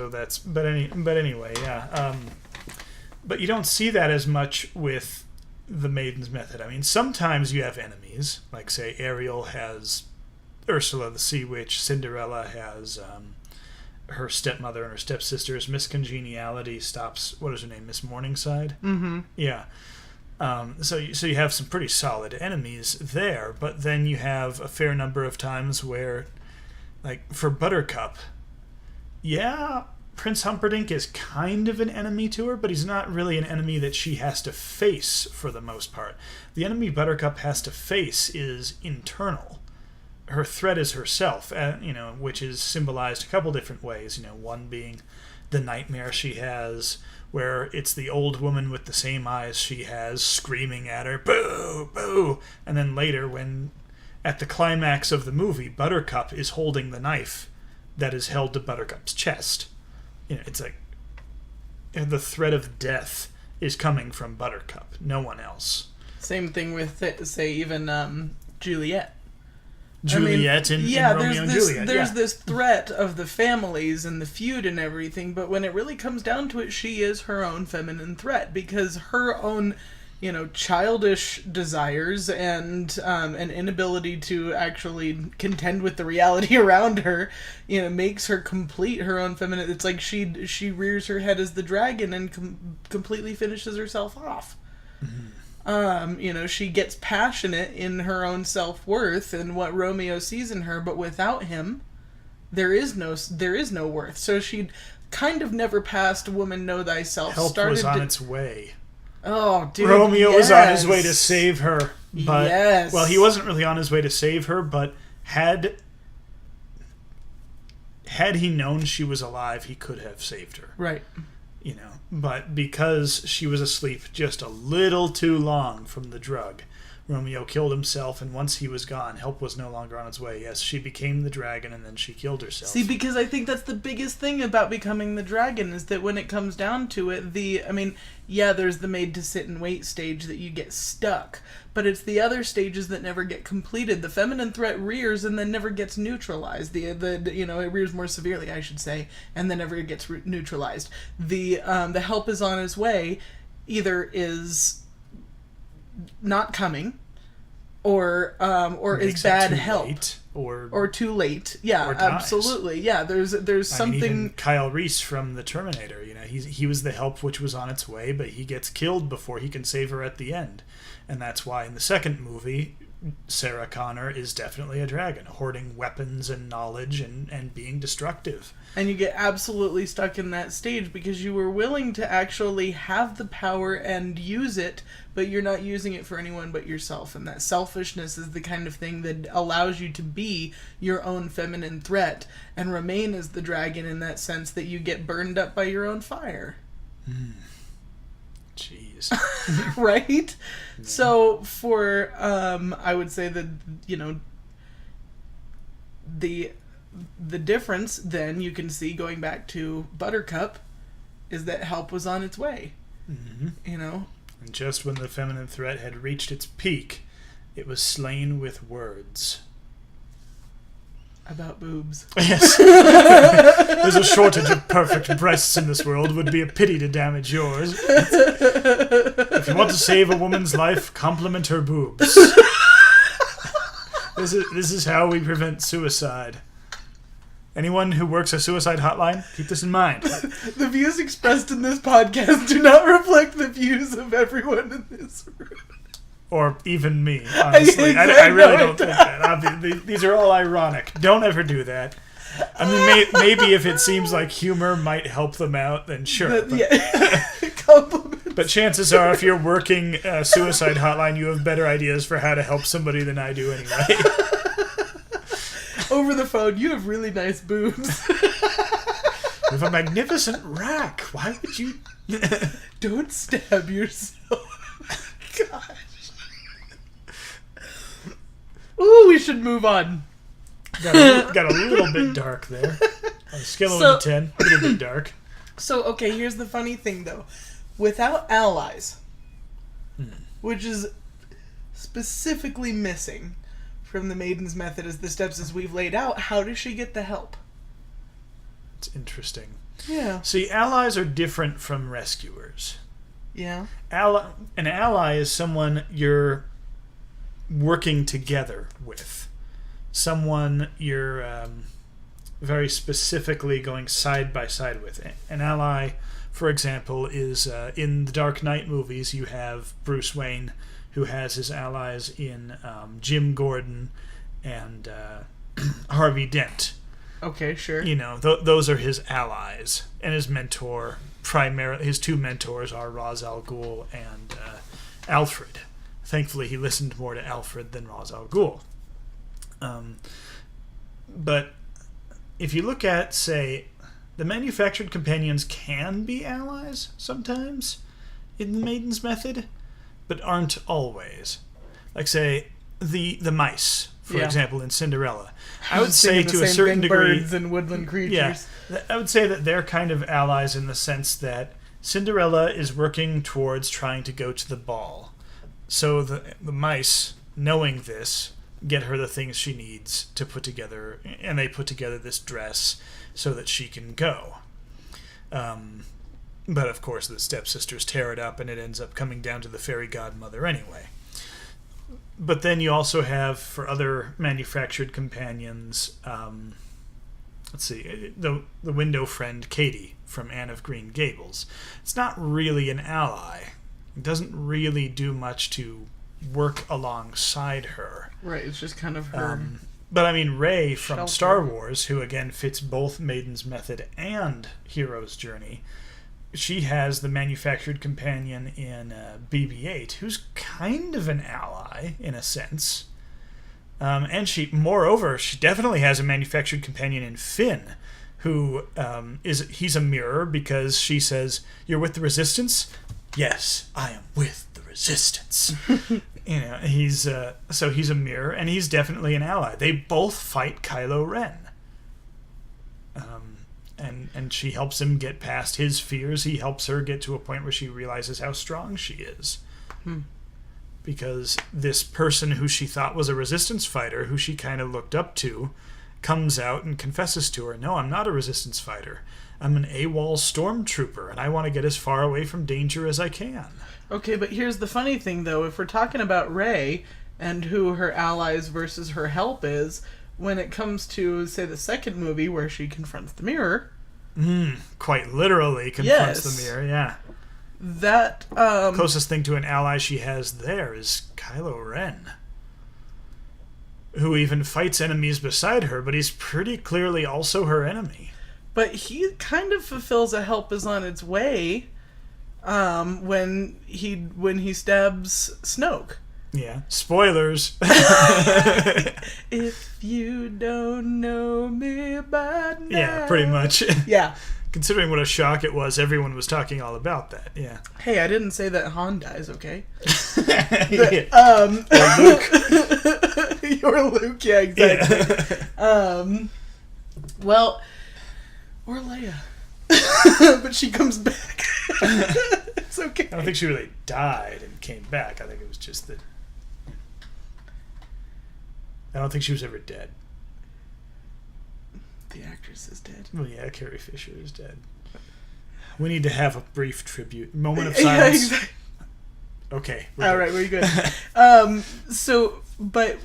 that's but anyway, yeah. But you don't see that as much with the Maiden's method. I mean, sometimes you have enemies, like say Ariel has Ursula the Sea Witch, Cinderella has her stepmother and her stepsister's miscongeniality stops, what is her name, Miss Morningside? Mm-hmm. Yeah. So you have some pretty solid enemies there, but then you have a fair number of times where, like, for Buttercup, yeah, Prince Humperdinck is kind of an enemy to her, but he's not really an enemy that she has to face for the most part. The enemy Buttercup has to face is internal. Her threat is herself, which is symbolized a couple different ways. One being the nightmare she has, where it's the old woman with the same eyes she has screaming at her, boo, boo. And then later, when at the climax of the movie, Buttercup is holding the knife that is held to Buttercup's chest. It's like the threat of death is coming from Buttercup, no one else. Same thing with, say, even Juliet. Juliet in Romeo and Juliet. There's this threat of the families and the feud and everything, but when it really comes down to it, she is her own feminine threat, because her own, childish desires and an inability to actually contend with the reality around her, makes her complete her own feminine. It's like she rears her head as the dragon and completely finishes herself off. Mm-hmm. She gets passionate in her own self-worth and what Romeo sees in her, but without him, there is no worth. So she kind of never passed "Woman, know thyself." Help was on its way. Oh, dude! Romeo was on his way to save her, but yes. Well, he wasn't really on his way to save her, but had he known she was alive, he could have saved her. Right. But because she was asleep just a little too long from the drug, Romeo killed himself, and once he was gone, help was no longer on its way. Yes, she became the dragon, and then she killed herself. See, because I think that's the biggest thing about becoming the dragon, is that when it comes down to it, there's the made to sit and wait stage that you get stuck, but it's the other stages that never get completed. The feminine threat rears and then never gets neutralized. It rears more severely, I should say, and then never gets neutralized. The help is on its way, either is not coming, or is bad help, or too late. Yeah, absolutely. Yeah, there's something. Even Kyle Reese from the Terminator. He was the help which was on its way, but he gets killed before he can save her at the end, and that's why in the second movie, Sarah Connor is definitely a dragon, hoarding weapons and knowledge and being destructive. And you get absolutely stuck in that stage because you were willing to actually have the power and use it, but you're not using it for anyone but yourself. And that selfishness is the kind of thing that allows you to be your own feminine threat and remain as the dragon, in that sense that you get burned up by your own fire. Jeez. Right? Yeah. So for, I would say that, the difference then you can see going back to Buttercup is that help was on its way. Mm-hmm. And just when the feminine threat had reached its peak, it was slain with words. About boobs. Yes. There's a shortage of perfect breasts in this world. Would be a pity to damage yours. If you want to save a woman's life, compliment her boobs. This is how we prevent suicide. Anyone who works a suicide hotline, keep this in mind. The views expressed in this podcast do not reflect the views of everyone in this room. Or even me, honestly. I really don't think that. These are all ironic. Don't ever do that. I mean, maybe if it seems like humor might help them out, then sure. But chances are, if you're working a suicide hotline, you have better ideas for how to help somebody than I do anyway. Over the phone, you have really nice boobs. You have a magnificent rack. Why would you... Don't stab yourself. Gosh. Ooh, we should move on. Got a little bit dark there. On a scale of 1 to 10, a little bit dark. So, okay, here's the funny thing, though. Without allies, which is specifically missing from the Maiden's method as the steps as we've laid out, how does she get the help? It's interesting. Yeah. See, allies are different from rescuers. Yeah. An ally is someone you're working together with. Someone you're very specifically going side by side with. An ally, for example, is in the Dark Knight movies, you have Bruce Wayne, who has his allies in Jim Gordon and Harvey Dent. Okay, sure. Those are his allies. And his mentor, his two mentors are Ra's al Ghul and Alfred. Thankfully, he listened more to Alfred than Ra's al Ghul. But if you look at, say, the manufactured companions can be allies sometimes in the Maiden's method, but aren't always. Like, say, the mice, for example, in Cinderella. I would say to a certain degree... birds and woodland creatures. Yeah, I would say that they're kind of allies in the sense that Cinderella is working towards trying to go to the ball. So the mice, knowing this, get her the things she needs to put together, and they put together this dress so that she can go. But of course the stepsisters tear it up, and it ends up coming down to the fairy godmother anyway. But then you also have, for other manufactured companions, let's see, the window friend Katie from Anne of Green Gables. It's not really an ally. It doesn't really do much to work alongside her. Right, it's just kind of her. But I mean, Rey from Shelter. Star Wars, who again fits both Maiden's method and Hero's journey, she has the manufactured companion in BB-8, who's kind of an ally in a sense. And moreover, she definitely has a manufactured companion in Finn, who he's a mirror because she says, "You're with the Resistance?" "Yes, I am with the Resistance." He's a mirror, and he's definitely an ally. They both fight Kylo Ren. And she helps him get past his fears. He helps her get to a point where she realizes how strong she is. Because this person who she thought was a resistance fighter, who she kind of looked up to, comes out and confesses to her, "No, I'm not a resistance fighter. I'm an AWOL stormtrooper, and I want to get as far away from danger as I can." Okay, but here's the funny thing, though. If we're talking about Rey and who her allies versus her help is, when it comes to, say, the second movie where she confronts the mirror... Quite literally confronts the mirror, yeah. That, Closest thing to an ally she has there is Kylo Ren, who even fights enemies beside her, but he's pretty clearly also her enemy. But he kind of fulfills a help is on its way when he stabs Snoke. Yeah. Spoilers. If you don't know me by now. Yeah, pretty much. Yeah. Considering what a shock it was, everyone was talking all about that. Yeah. Hey, I didn't say that Han dies, okay? Or Luke. You're Luke, yeah, exactly. Yeah. Well, or Leia. But she comes back. It's okay. I don't think she really died and came back. I think it was just that... I don't think she was ever dead. The actress is dead. Well, yeah, Carrie Fisher is dead. We need to have a brief tribute. Moment of Yeah, silence. exactly. Okay. All right, we're good. But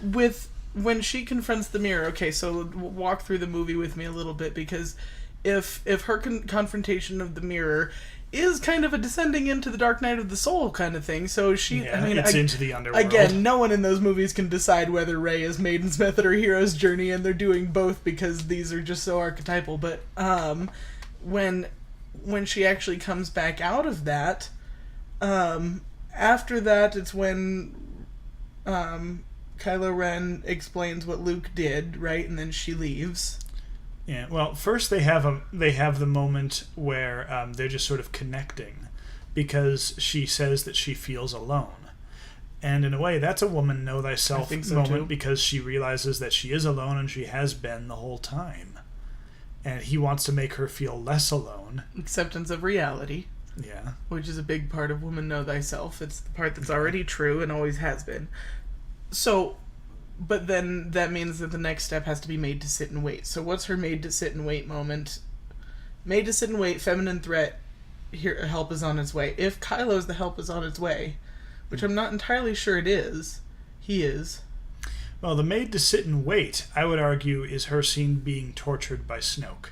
when she confronts the mirror, okay, so walk through the movie with me a little bit, because if her confrontation of the mirror is kind of a descending into the Dark Night of the Soul kind of thing, so it's into the underworld. Again, no one in those movies can decide whether Rey is Maiden's Method or Hero's Journey, and they're doing both because these are just so archetypal. But when she actually comes back out of that, after that, it's when Kylo Ren explains what Luke did, right, and then she leaves. Yeah. Well, first they have the moment where they're just sort of connecting, because she says that she feels alone, and in a way that's a woman know thyself moment too. Because she realizes that she is alone and she has been the whole time, and he wants to make her feel less alone. Acceptance of reality. Yeah. Which is a big part of Woman Know Thyself. It's the part that's already true and always has been. So, but then that means that the next step has to be made to sit and wait. So what's her made to sit and wait moment? Made to sit and wait, feminine threat, here, help is on its way. If Kylo's the help is on its way, which I'm not entirely sure it is, he is. Well, the made to sit and wait, I would argue, is her seen being tortured by Snoke.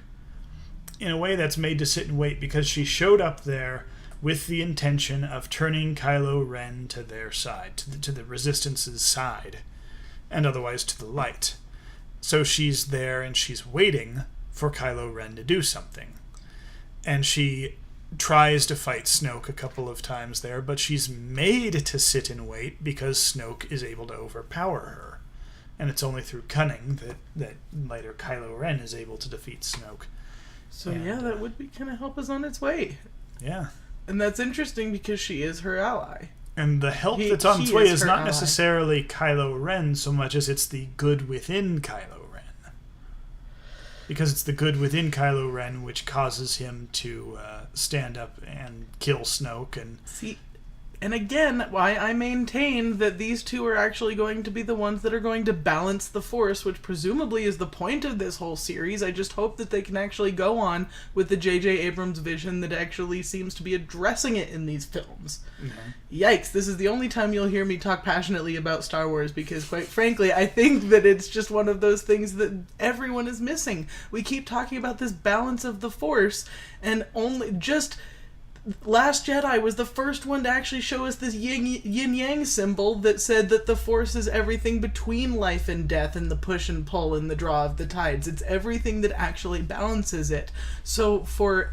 In a way, that's made to sit and wait because she showed up there with the intention of turning Kylo Ren to their side, to the Resistance's side, and otherwise to the light. So she's there and she's waiting for Kylo Ren to do something. And she tries to fight Snoke a couple of times there, but she's made to sit and wait because Snoke is able to overpower her. And it's only through cunning that later Kylo Ren is able to defeat Snoke. So yeah, that would be kind of help is on its way. Yeah. And that's interesting because she is her ally. And the help that's on its way is not necessarily Kylo Ren so much as it's the good within Kylo Ren. Because it's the good within Kylo Ren which causes him to stand up and kill Snoke. And see, And again, why I maintain that these two are actually going to be the ones that are going to balance the Force, which presumably is the point of this whole series. I just hope that they can actually go on with the J.J. Abrams vision that actually seems to be addressing it in these films. Mm-hmm. Yikes, this is the only time you'll hear me talk passionately about Star Wars, because quite frankly, I think that it's just one of those things that everyone is missing. We keep talking about this balance of the Force, and only just... Last Jedi was the first one to actually show us this yin-yang symbol that said that the Force is everything between life and death, and the push and pull and the draw of the tides. It's everything that actually balances it. So for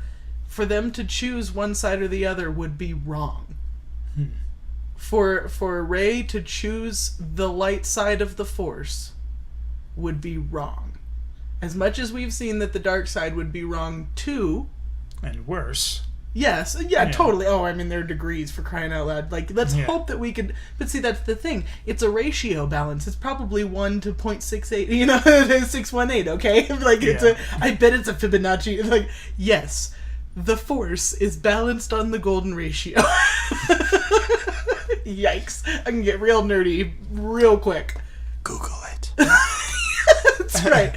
them to choose one side or the other would be wrong. For Rey to choose the light side of the Force would be wrong. As much as we've seen that the dark side would be wrong too. And worse. Yes, yeah, totally. Oh, I mean, there are degrees, for crying out loud. Like, let's hope that we could... But see, that's the thing. It's a ratio balance. It's probably 1 to 0.68, 618, okay? Like, it's I bet it's a Fibonacci. Like, yes, the Force is balanced on the golden ratio. Yikes. I can get real nerdy real quick. Google it. That's right.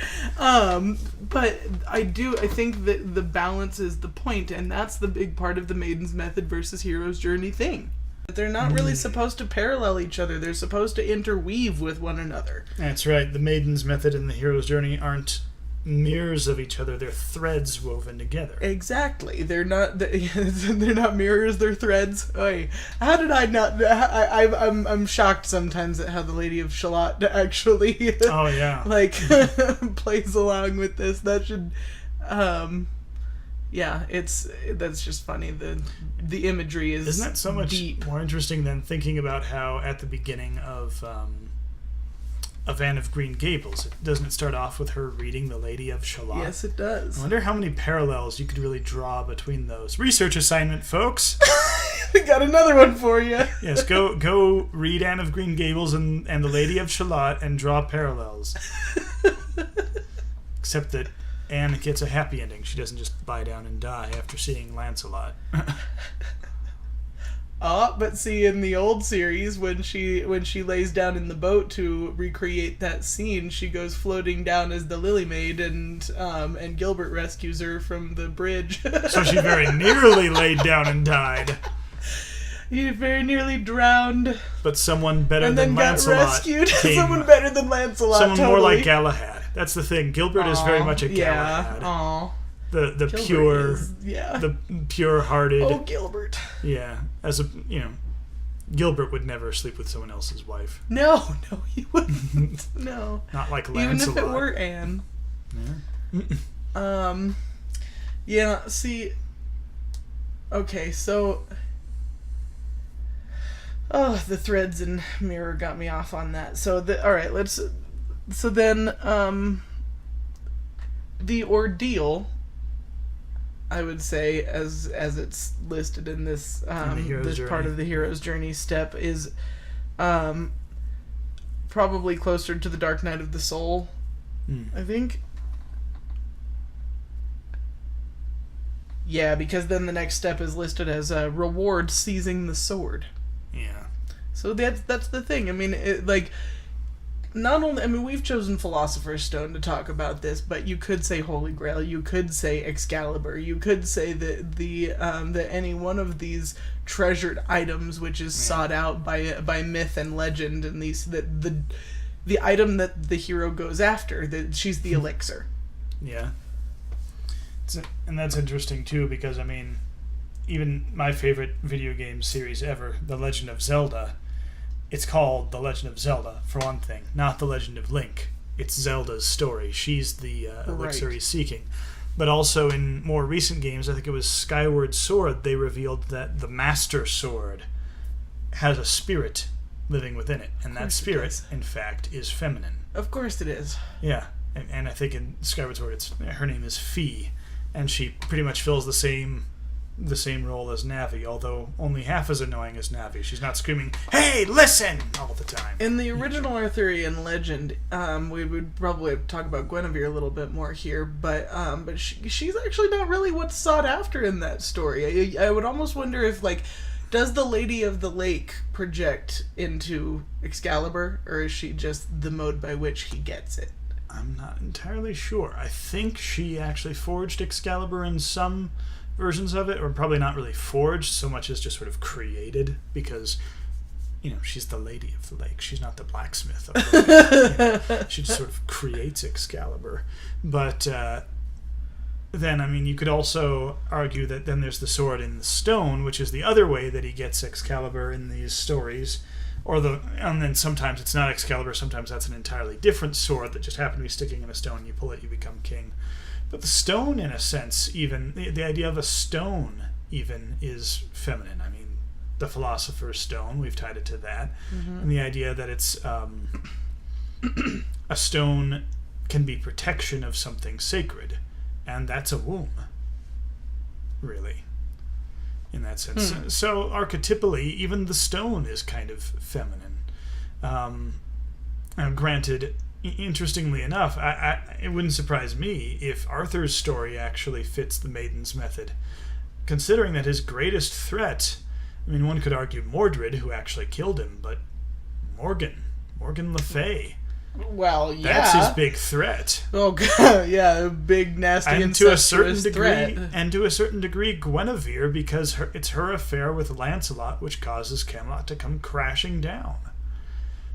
But I think that the balance is the point, and that's the big part of the Maiden's Method versus Hero's Journey thing. They're not really supposed to parallel each other. They're supposed to interweave with one another. That's right. The Maiden's Method and the Hero's Journey aren't mirrors of each other. They're threads woven together. Exactly. They're not mirrors, they're threads. Oy. How did I not... I'm shocked sometimes at how the Lady of Shalott actually plays along with this. That should that's just funny. The imagery is Isn't that so much deep. More interesting than thinking about how at the beginning of Anne of Green Gables, doesn't it start off with her reading the Lady of Shalott? Yes, it does. I wonder how many parallels you could really draw between those. Research assignment, folks. We got another one for you. Yes, go read Anne of Green Gables and the Lady of Shalott and draw parallels. Except that Anne gets a happy ending. She doesn't just lie down and die after seeing Lancelot. But see, in the old series, when she lays down in the boat to recreate that scene, she goes floating down as the Lily Maid, and Gilbert rescues her from the bridge. So she very nearly laid down and died. He very nearly drowned. But someone better and than then Lancelot got rescued. Someone better than Lancelot. Someone totally. more like Galahad. That's the thing. Gilbert is very much a Galahad. Yeah. The pure, the pure-hearted. Oh, Gilbert. Yeah, Gilbert would never sleep with someone else's wife. No, he wouldn't. No, not like Lancelot. Even if it were Anne. Yeah. See. Okay, so. Oh, the threads and mirror got me off on that. So all right, let's. So then, the ordeal, I would say, as it's listed in this this part of the hero's journey step, is probably closer to the Dark Night of the Soul, I think. Yeah, because then the next step is listed as a reward seizing the sword. Yeah. So that's the thing. I mean, not only, I mean, we've chosen Philosopher's Stone to talk about this, but you could say Holy Grail, you could say Excalibur, you could say that that any one of these treasured items, which is sought out by myth and legend, and the item that the hero goes after, that she's the elixir. Yeah. And that's interesting too, because I mean, even my favorite video game series ever, The Legend of Zelda. It's called The Legend of Zelda, for one thing, not The Legend of Link. It's Zelda's story. She's the elixir he's seeking. But also in more recent games, I think it was Skyward Sword, they revealed that the Master Sword has a spirit living within it. And that spirit, in fact, is feminine. Of course it is. Yeah. And I think in Skyward Sword, her name is Fee. And she pretty much fills the same role as Navi, although only half as annoying as Navi. She's not screaming, "Hey, listen!" all the time. In the original Arthurian legend, we would probably talk about Guinevere a little bit more here, but she's actually not really what's sought after in that story. I would almost wonder if, like, Does the Lady of the Lake project into Excalibur, or is she just the mode by which he gets it? I'm not entirely sure. I think she actually forged Excalibur in some versions of it, or probably not really forged so much as just sort of created, because, she's the Lady of the Lake. She's not the blacksmith of the lake. She just sort of creates Excalibur. But then, you could also argue that then there's the sword in the stone, which is the other way that he gets Excalibur in these stories. And then sometimes it's not Excalibur, sometimes that's an entirely different sword that just happened to be sticking in a stone. You pull it, you become king. But the stone, in a sense, even, the idea of a stone even is feminine. The Philosopher's Stone, we've tied it to that. Mm-hmm. And the idea that it's a stone can be protection of something sacred. And that's a womb, really, in that sense. So archetypally, even the stone is kind of feminine. Granted, interestingly enough, it wouldn't surprise me if Arthur's story actually fits the Maiden's method, considering that his greatest threat, one could argue Mordred, who actually killed him, but Morgan Le Fay. Well, yeah. That's his big threat. Oh, God, yeah, a big, nasty, and incestuous threat. And to a certain degree, Guinevere, because it's her affair with Lancelot which causes Camelot to come crashing down.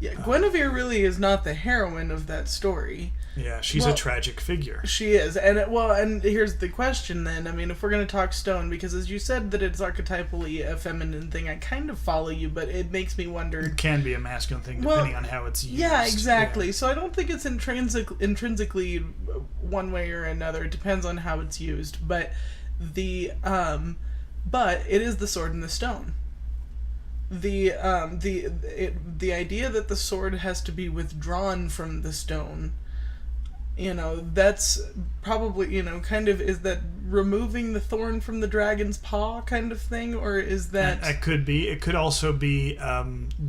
Yeah, Guinevere really is not the heroine of that story. Yeah, she's a tragic figure. She is. And here's the question then. If we're going to talk stone, because as you said that it's archetypally a feminine thing, I kind of follow you, but it makes me wonder... It can be a masculine thing depending on how it's used. Yeah, exactly. Yeah. So I don't think it's intrinsically one way or another. It depends on how it's used. But it is the sword and the stone. The idea that the sword has to be withdrawn from the stone, that's probably, kind of, is that removing the thorn from the dragon's paw kind of thing, or is that... It could be. It could also be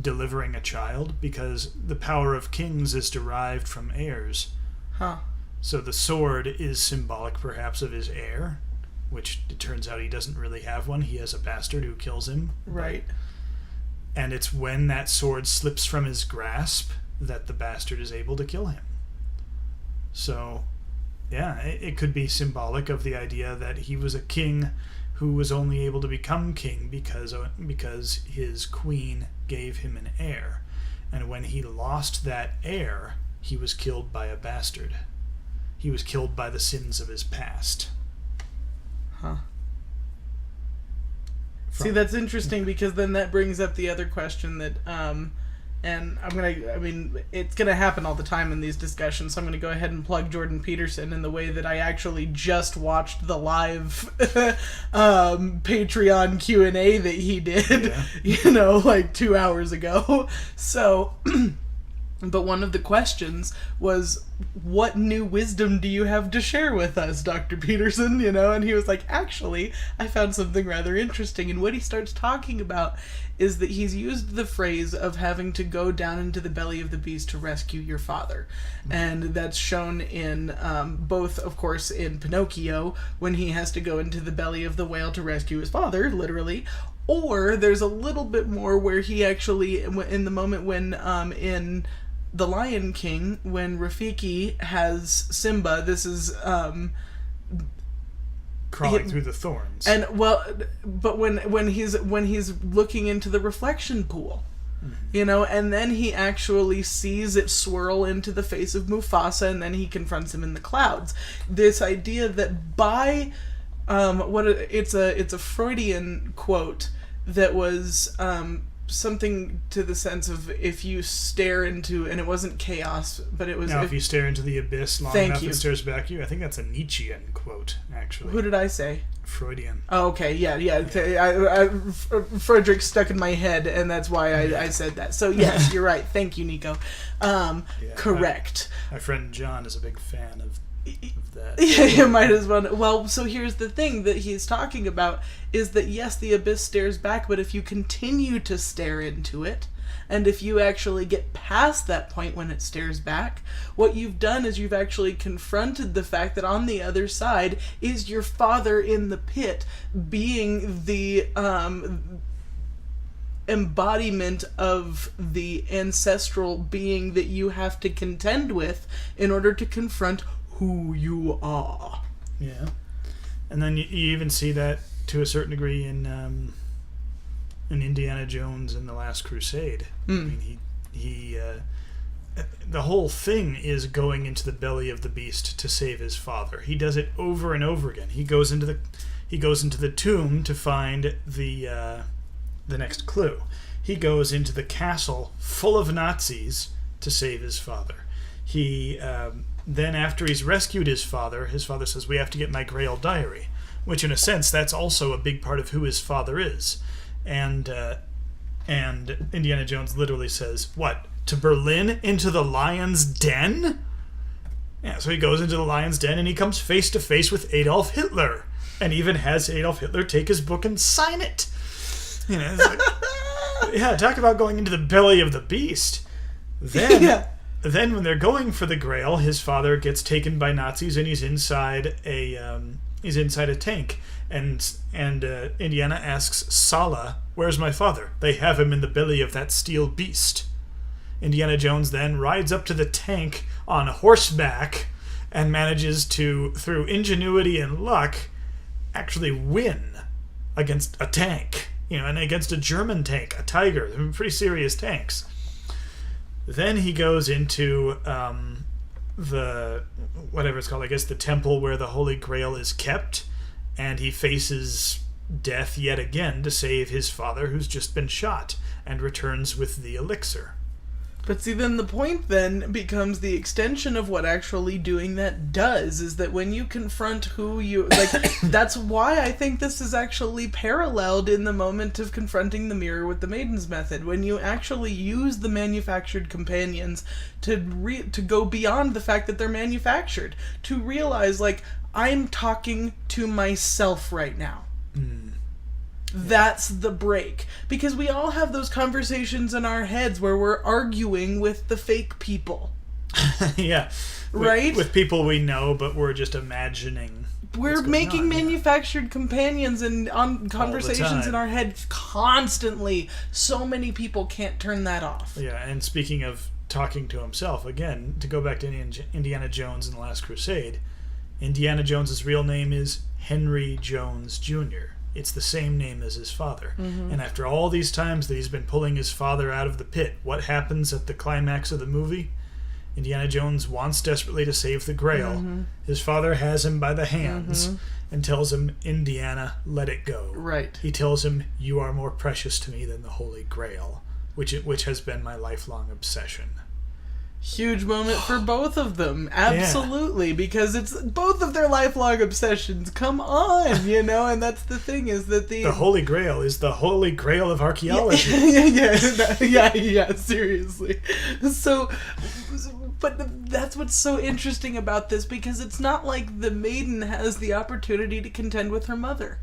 delivering a child, because the power of kings is derived from heirs. Huh. So the sword is symbolic, perhaps, of his heir, which it turns out he doesn't really have one. He has a bastard who kills him. Right. And it's when that sword slips from his grasp that the bastard is able to kill him. So, yeah, it could be symbolic of the idea that he was a king who was only able to become king because his queen gave him an heir. And when he lost that heir, he was killed by a bastard. He was killed by the sins of his past. Huh. See, that's interesting, because then that brings up the other question that, and it's gonna happen all the time in these discussions, so I'm gonna go ahead and plug Jordan Peterson in the way that I actually just watched the live Patreon Q&A that he did, 2 hours ago. So... But one of the questions was, what new wisdom do you have to share with us, Dr. Peterson? And he was like, actually, I found something rather interesting. And what he starts talking about is that he's used the phrase of having to go down into the belly of the beast to rescue your father. And that's shown in both, of course, in Pinocchio, when he has to go into the belly of the whale to rescue his father, literally. Or there's a little bit more where he actually, in the moment when in The Lion King, when Rafiki has Simba, this is crawling through the thorns. And but when he's looking into the reflection pool, and then he actually sees it swirl into the face of Mufasa, and then he confronts him in the clouds. This idea that by it's a Freudian quote that was something to the sense of, if you stare into, and it wasn't chaos, but it was... Now, if you stare into the abyss long enough, it stares back at you. I think that's a Nietzschean quote, actually. Who did I say? Freudian. Oh, okay, yeah. Frederick stuck in my head, and that's why I said that. So, yes, you're right. Thank you, Nico. Correct. My friend John is a big fan of that. Yeah, you might as well. Well, so here's the thing that he's talking about, is that yes, the abyss stares back, but if you continue to stare into it, and if you actually get past that point when it stares back, what you've done is you've actually confronted the fact that on the other side is your father in the pit, being the embodiment of the ancestral being that you have to contend with in order to confront who you are. Yeah. And then you even see that to a certain degree in Indiana Jones and the Last Crusade. I mean, he the whole thing is going into the belly of the beast to save his father. He does it over and over again. He goes into the tomb to find the next clue. He goes into the castle full of Nazis to save his father. He then, after he's rescued his father says, "We have to get my Grail diary," which in a sense that's also a big part of who his father is. And Indiana Jones literally says, "What, to Berlin, into the lion's den?" Yeah, so he goes into the lion's den and he comes face to face with Adolf Hitler, and even has Adolf Hitler take his book and sign it. You know, it's like, yeah, talk about going into the belly of the beast. Then when they're going for the Grail, his father gets taken by Nazis and he's inside a tank. And Indiana asks Sala, "Where's my father?" "They have him in the belly of that steel beast." Indiana Jones then rides up to the tank on horseback and manages to, through ingenuity and luck, actually win against a tank. You know, and against a German tank, a Tiger. They're pretty serious tanks. Then he goes into the, whatever it's called, I guess the temple where the Holy Grail is kept, and he faces death yet again to save his father, who's just been shot, and returns with the elixir. But see, then the point then becomes the extension of what actually doing that does, is that when you confront who you... Like, that's why I think this is actually paralleled in the moment of confronting the mirror with the Maiden's method. When you actually use the manufactured companions to go beyond the fact that they're manufactured. To realize, like, I'm talking to myself right now. That's the break. Because we all have those conversations in our heads where we're arguing with the fake people. Yeah. Right? With people we know, but we're just imagining. We're making manufactured companions and on conversations in our head constantly. So many people can't turn that off. Yeah, and speaking of talking to himself, again, to go back to Indiana Jones and the Last Crusade, Indiana Jones's real name is Henry Jones Jr. It's the same name as his father. And after all these times that he's been pulling his father out of the pit, what happens at the climax of the movie? Indiana Jones wants desperately to save the Grail. His father has him by the hands and tells him, "Indiana, let it go." Right. He tells him, "You are more precious to me than the Holy Grail," which has been my lifelong obsession. Huge moment for both of them. Absolutely. Yeah. Because it's both of their lifelong obsessions. Come on, you know? And that's the thing, is that the Holy Grail is the Holy Grail of archaeology. Yeah, seriously. So, but that's what's so interesting about this, because it's not like the Maiden has the opportunity to contend with her mother.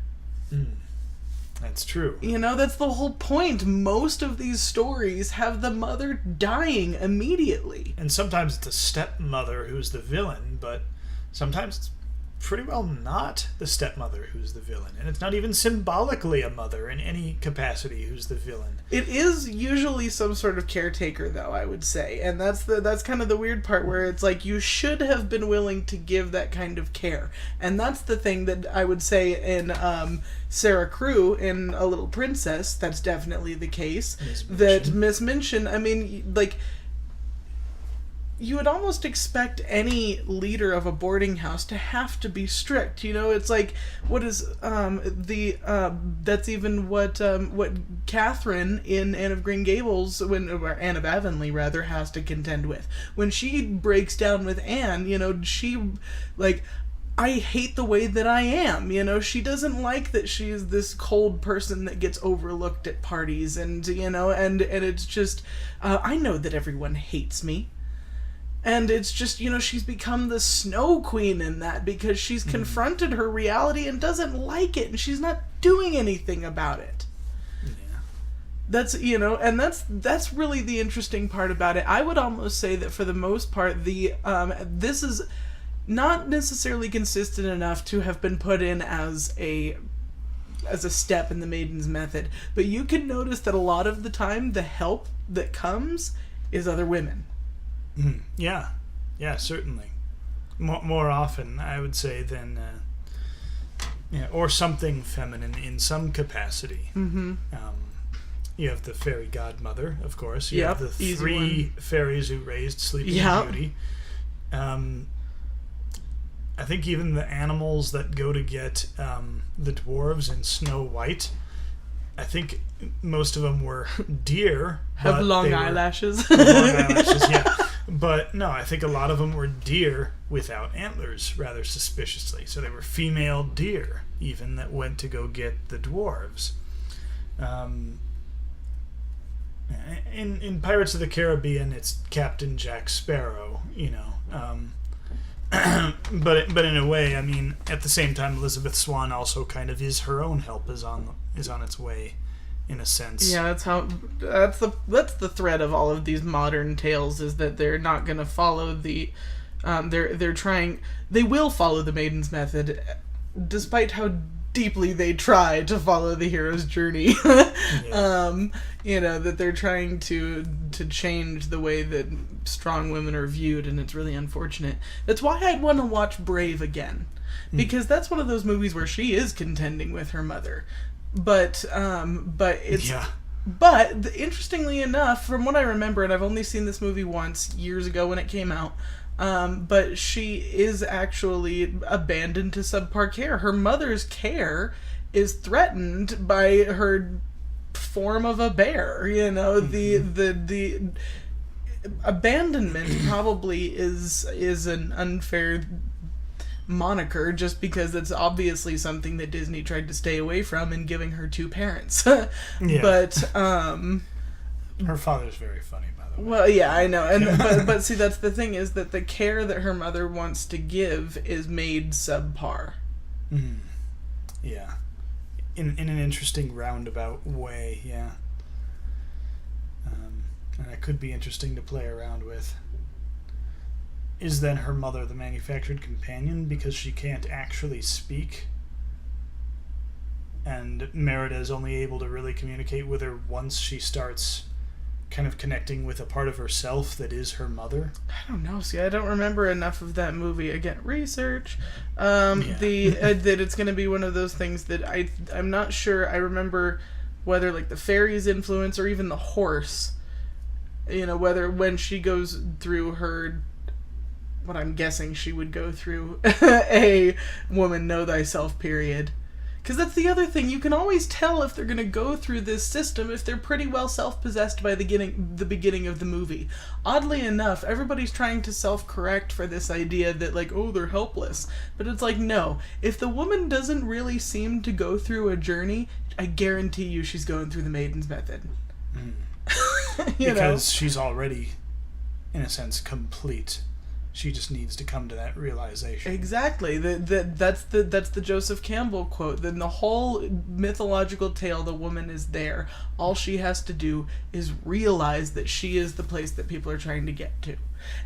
That's true. You know, that's the whole point. Most of these stories have the mother dying immediately. And sometimes it's a stepmother who's the villain, but sometimes it's pretty well not the stepmother who's the villain. And it's not even symbolically a mother in any capacity who's the villain. It is usually some sort of caretaker, though, I would say. And that's kind of the weird part, where it's like you should have been willing to give that kind of care. And that's the thing that I would say in Sarah Crew in A Little Princess, that's definitely the case. That Miss Minchin, I mean, like, you would almost expect any leader of a boarding house to have to be strict. You know, it's like, what is that's even what Catherine in Anne of Green Gables, or Anne of Avonlea rather, has to contend with. When she breaks down with Anne, you know, she, like, I hate the way that I am, you know, she doesn't like that she's this cold person that gets overlooked at parties, and, you know, and it's just, I know that everyone hates me. And it's just, you know, she's become the snow queen in that, because she's confronted her reality and doesn't like it, and she's not doing anything about it. Yeah. That's, you know, and that's really the interesting part about it. I would almost say that for the most part, this is not necessarily consistent enough to have been put in as a as a step in the Maiden's method. But you can notice that a lot of the time, the help that comes is other women. Yeah, certainly. More often, I would say, than or something feminine in some capacity. You have the fairy godmother, of course. You have the three fairies who raised Sleeping Beauty. I think even the animals that go to get the dwarves in Snow White, I think most of them were deer. Have long eyelashes. Long eyelashes, yeah. But no, I think a lot of them were deer without antlers, rather suspiciously. So they were female deer, even, that went to go get the dwarves. In Pirates of the Caribbean, it's Captain Jack Sparrow, but in a way, I mean, at the same time, Elizabeth Swann also kind of is her own help is on its way, in a sense. Yeah, that's the thread of all of these modern tales, is that they're not going to follow the they will follow the Maiden's method, despite how deeply they try to follow the hero's journey. That they're trying to change the way that strong women are viewed, and it's really unfortunate. That's why I'd want to watch Brave again, because that's one of those movies where she is contending with her mother, but interestingly enough, from what I remember, and I've only seen this movie once years ago when it came out, but she is actually abandoned to subpar care. Her mother's care is threatened by her form of a bear. The abandonment probably is an unfair moniker, just because it's obviously something that Disney tried to stay away from in giving her two parents. But her father's very funny. Well, yeah, I know, and but see, that's the thing, is that the care that her mother wants to give is made subpar. Yeah, in an interesting roundabout way, yeah. And it could be interesting to play around with. Is then her mother the manufactured companion because she can't actually speak? And Merida is only able to really communicate with her once she starts kind of connecting with a part of herself that is her mother? I don't know. See, I don't remember enough of that movie. Again, research. That it's going to be one of those things that I'm not sure. I remember whether like the fairy's influence or even the horse. Whether when she goes through her, what I'm guessing she would go through, a woman know thyself period. Because that's the other thing. You can always tell if they're going to go through this system if they're pretty well self-possessed by the beginning of the movie. Oddly enough, everybody's trying to self-correct for this idea that, like, oh, they're helpless. But it's like, no. If the woman doesn't really seem to go through a journey, I guarantee you she's going through the Maiden's method. Because she's already, in a sense, complete. She just needs to come to that realization. Exactly. That's the Joseph Campbell quote. Then the whole mythological tale, the woman is there. All she has to do is realize that she is the place that people are trying to get to.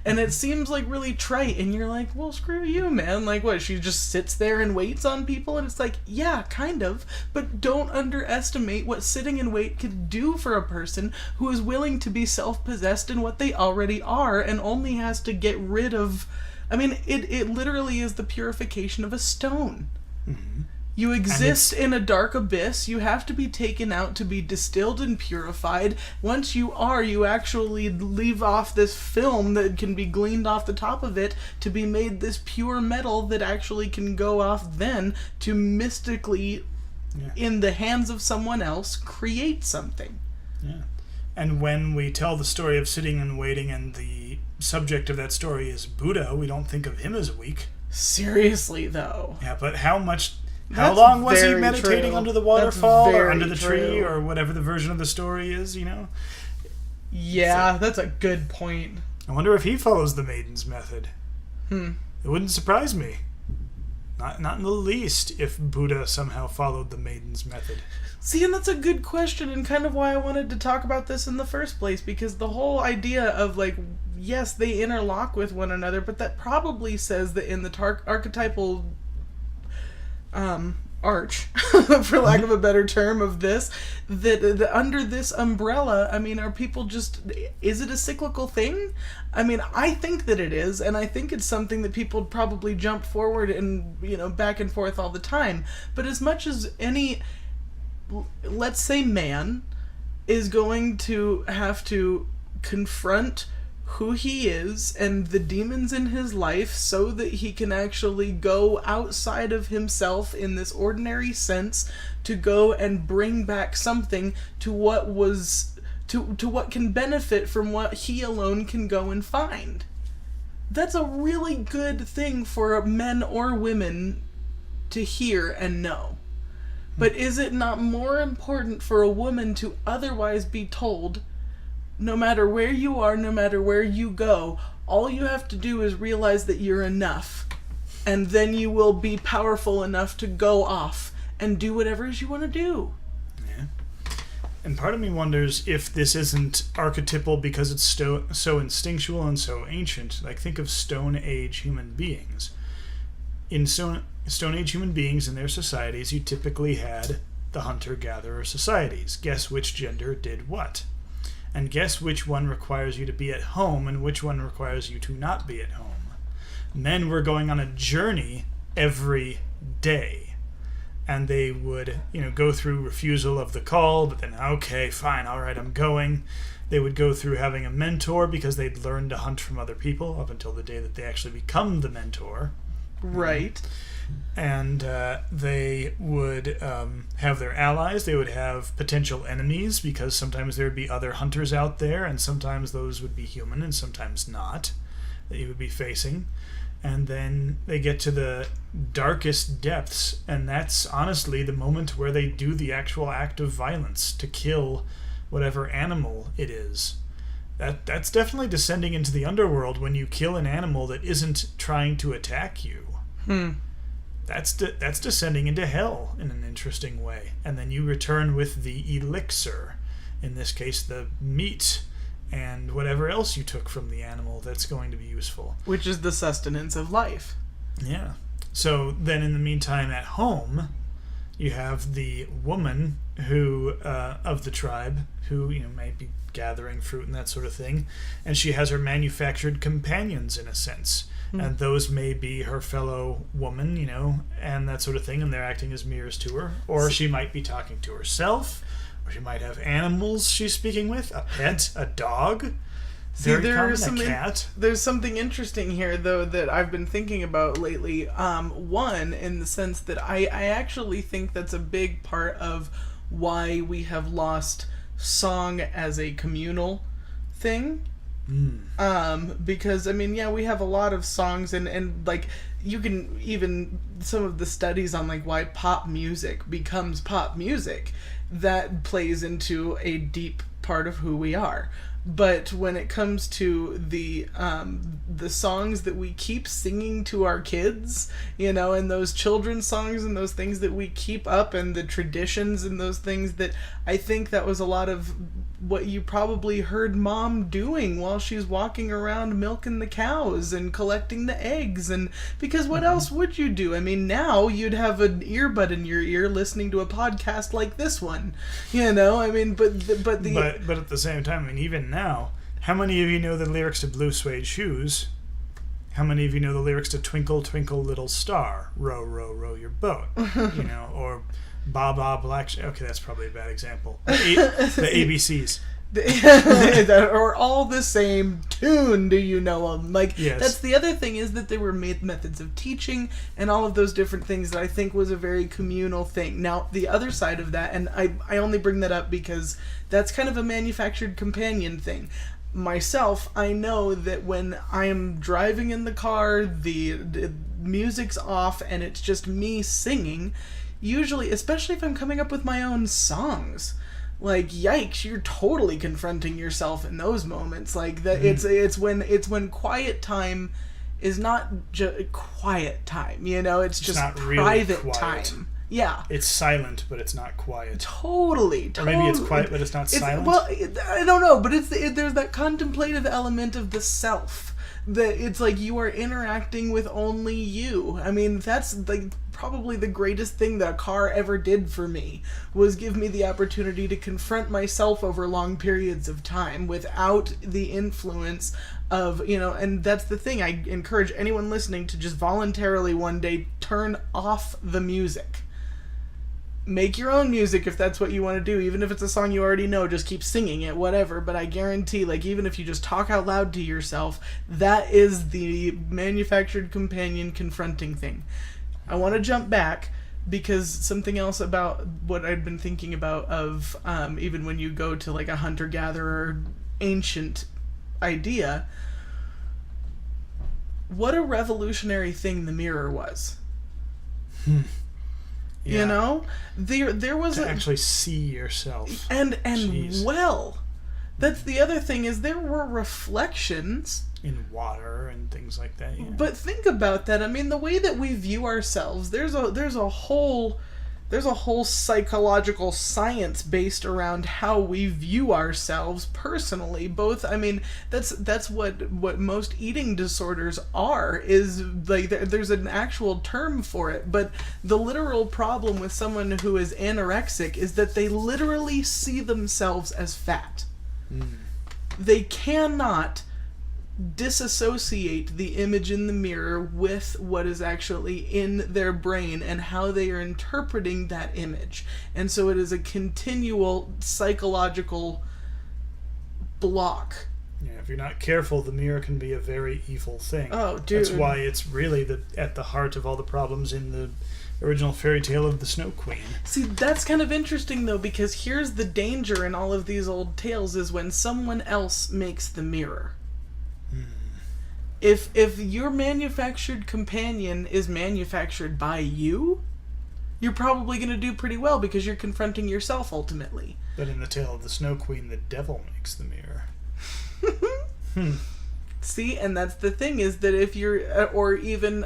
And it seems like really trite, and you're like, well, screw you, man. Like, what, she just sits there and waits on people? And it's like, yeah, kind of. But don't underestimate what sitting and wait could do for a person who is willing to be self-possessed in what they already are and only has to get rid of... I mean, it literally is the purification of a stone. Mm-hmm. You exist in a dark abyss. You have to be taken out to be distilled and purified. Once you are, you actually leave off this film that can be gleaned off the top of it to be made this pure metal that actually can go off then to mystically, in the hands of someone else, create something. Yeah. And when we tell the story of sitting and waiting and the subject of that story is Buddha, we don't think of him as weak. Seriously, though. Yeah, but how long was he meditating under the waterfall or under the tree or whatever the version of the story is, Yeah, so, that's a good point. I wonder if he follows the Maiden's method. It wouldn't surprise me. Not in the least if Buddha somehow followed the Maiden's method. See, and that's a good question, and kind of why I wanted to talk about this in the first place, because the whole idea of, like, yes, they interlock with one another, but that probably says that in the archetypal arch, for lack of a better term, of this, that under this umbrella, I mean, are people just, is it a cyclical thing? I mean, I think that it is, and I think it's something that people probably jump forward and, back and forth all the time. But as much as any, let's say, man is going to have to confront who he is and the demons in his life so that he can actually go outside of himself in this ordinary sense to go and bring back something to what was to what can benefit from what he alone can go and find. That's a really good thing for men or women to hear and know. But is it not more important for a woman to otherwise be told, no matter where you are, no matter where you go, all you have to do is realize that you're enough. And then you will be powerful enough to go off and do whatever it is you want to do. Yeah. And part of me wonders if this isn't archetypal because it's so instinctual and so ancient. Like, think of Stone Age human beings. In Stone Age human beings in their societies, you typically had the hunter-gatherer societies. Guess which gender did what? And guess which one requires you to be at home and which one requires you to not be at home. Men were going on a journey every day. And they would, go through refusal of the call, but then, okay, fine, all right, I'm going. They would go through having a mentor because they'd learned to hunt from other people up until the day that they actually become the mentor. Right. And they would have their allies. They would have potential enemies because sometimes there would be other hunters out there, and sometimes those would be human and sometimes not that you would be facing. And then they get to the darkest depths, and that's honestly the moment where they do the actual act of violence to kill whatever animal it is. That's definitely descending into the underworld when you kill an animal that isn't trying to attack you. That's descending into hell in an interesting way. And then you return with the elixir, in this case the meat and whatever else you took from the animal that's going to be useful. Which is the sustenance of life. Yeah. So then in the meantime at home, you have the woman who of the tribe who might be gathering fruit and that sort of thing, and she has her manufactured companions in a sense. And those may be her fellow woman, and that sort of thing, and they're acting as mirrors to her. Or she might be talking to herself, or she might have animals she's speaking with, a pet, a dog, very common, a cat. There's something interesting here, though, that I've been thinking about lately. One, in the sense that I actually think that's a big part of why we have lost song as a communal thing. Because we have a lot of songs and like you can even some of the studies on like why pop music becomes pop music, that plays into a deep part of who we are. But when it comes to the songs that we keep singing to our kids, and those children's songs and those things that we keep up and the traditions and those things, that I think that was a lot of what you probably heard mom doing while she's walking around milking the cows and collecting the eggs. And because what else would you do? I mean, now you'd have an earbud in your ear listening to a podcast like this one, but at the same time, even now, how many of you know the lyrics to Blue Suede Shoes? How many of you know the lyrics to Twinkle, Twinkle, Little Star? Row, row, row your boat. Or Ba Ba Black... Okay, that's probably a bad example. The ABCs. Or all the same tune, do you know them? Yes. That's the other thing, is that there were methods of teaching and all of those different things that I think was a very communal thing. Now, the other side of that, and I only bring that up because that's kind of a manufactured companion thing. Myself, I know that when I am driving in the car, the music's off and it's just me singing, usually, especially if I'm coming up with my own songs, like, yikes, you're totally confronting yourself in those moments. Like that, it's when quiet time is not just quiet time. It's just not private really time. Yeah, it's silent, but it's not quiet. Totally. Or maybe it's quiet, but it's not silent. Well, I don't know, but there's that contemplative element of the self. That it's like you are interacting with only you. I mean, that's like probably the greatest thing that a car ever did for me, was give me the opportunity to confront myself over long periods of time without the influence of, and that's the thing. I encourage anyone listening to just voluntarily one day turn off the music. Make your own music if that's what you want to do. Even if it's a song you already know, just keep singing it, whatever. But I guarantee, even if you just talk out loud to yourself, that is the manufactured companion confronting thing. I want to jump back because something else about what I'd been thinking about of even when you go to a hunter-gatherer ancient idea, what a revolutionary thing the mirror was. Yeah. There was to actually see yourself. And Jeez. well, that's the other thing, is there were reflections in water and things like that. Yeah. But think about that. I mean, the way that we view ourselves, there's a whole psychological science based around how we view ourselves personally. Both, I mean, that's what most eating disorders are, is there's an actual term for it, but the literal problem with someone who is anorexic is that they literally see themselves as fat. They cannot disassociate the image in the mirror with what is actually in their brain and how they are interpreting that image. And so it is a continual psychological block. Yeah, if you're not careful, the mirror can be a very evil thing. Oh, dude. That's why it's really at the heart of all the problems in the original fairy tale of the Snow Queen. See, that's kind of interesting, though, because here's the danger in all of these old tales, is when someone else makes the mirror. If your manufactured companion is manufactured by you, you're probably going to do pretty well because you're confronting yourself ultimately. But in the tale of the Snow Queen, the devil makes the mirror. See, and that's the thing, is that if you're, or even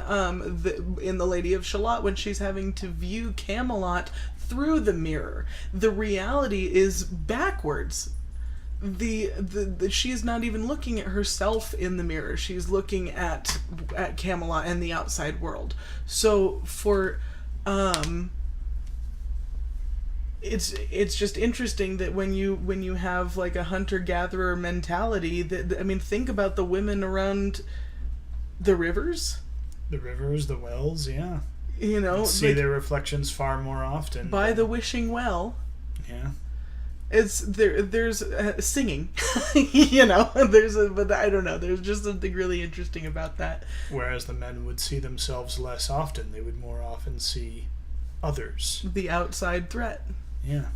in the Lady of Shalott, when she's having to view Camelot through the mirror, the reality is backwards. The she's not even looking at herself in the mirror. She's looking at Camelot and the outside world. So for it's just interesting that when you have a hunter-gatherer mentality, that I mean, think about the women around the rivers. The rivers, the wells, yeah. You see their reflections far more often. By the wishing well. Yeah. It's there's singing, but I don't know. There's just something really interesting about that. Whereas the men would see themselves less often. They would more often see others. The outside threat. Yeah.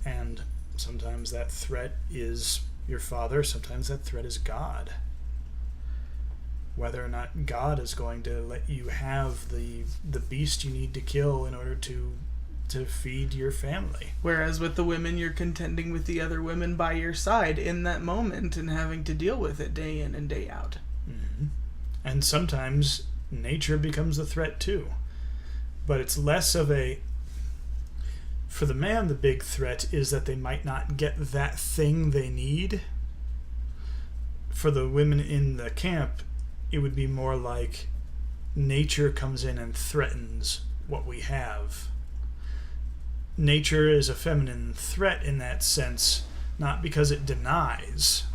And sometimes that threat is your father. Sometimes that threat is God. Whether or not God is going to let you have the beast you need to kill in order to feed your family. Whereas with the women, you're contending with the other women by your side in that moment and having to deal with it day in and day out. Mm-hmm. And sometimes nature becomes the threat too. But it's less of a... For the man, the big threat is that they might not get that thing they need. For the women in the camp, it would be more like nature comes in and threatens what we have. Nature is a feminine threat in that sense, not because it denies.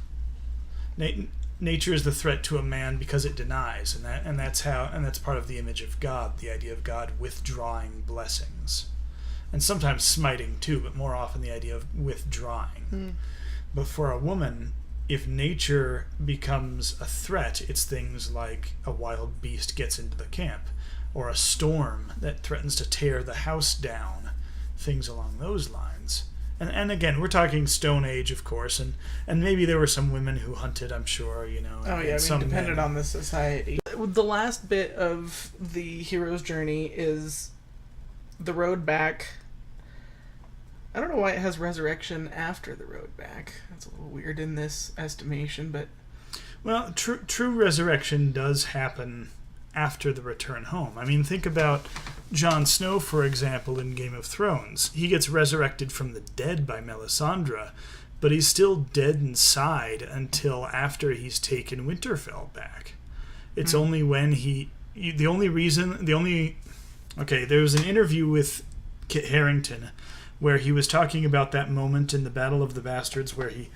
Nature is the threat to a man because it denies, and that's part of the image of God, the idea of God withdrawing blessings, and sometimes smiting too, but more often the idea of withdrawing. But for a woman, if nature becomes a threat, it's things like a wild beast gets into the camp, or a storm that threatens to tear the house down. Things along those lines. And again, we're talking Stone Age, of course, and maybe there were some women who hunted, I'm sure, Oh yeah, I mean, depended on the society. The last bit of the hero's journey is the road back. I don't know why it has resurrection after the road back. That's a little weird in this estimation, but... Well, true resurrection does happen after the return home. I mean, think about Jon Snow, for example, in Game of Thrones. He gets resurrected from the dead by Melisandre, but he's still dead inside until after he's taken Winterfell back. It's only when the only Okay, there was an interview with Kit Harington where he was talking about that moment in the Battle of the Bastards where he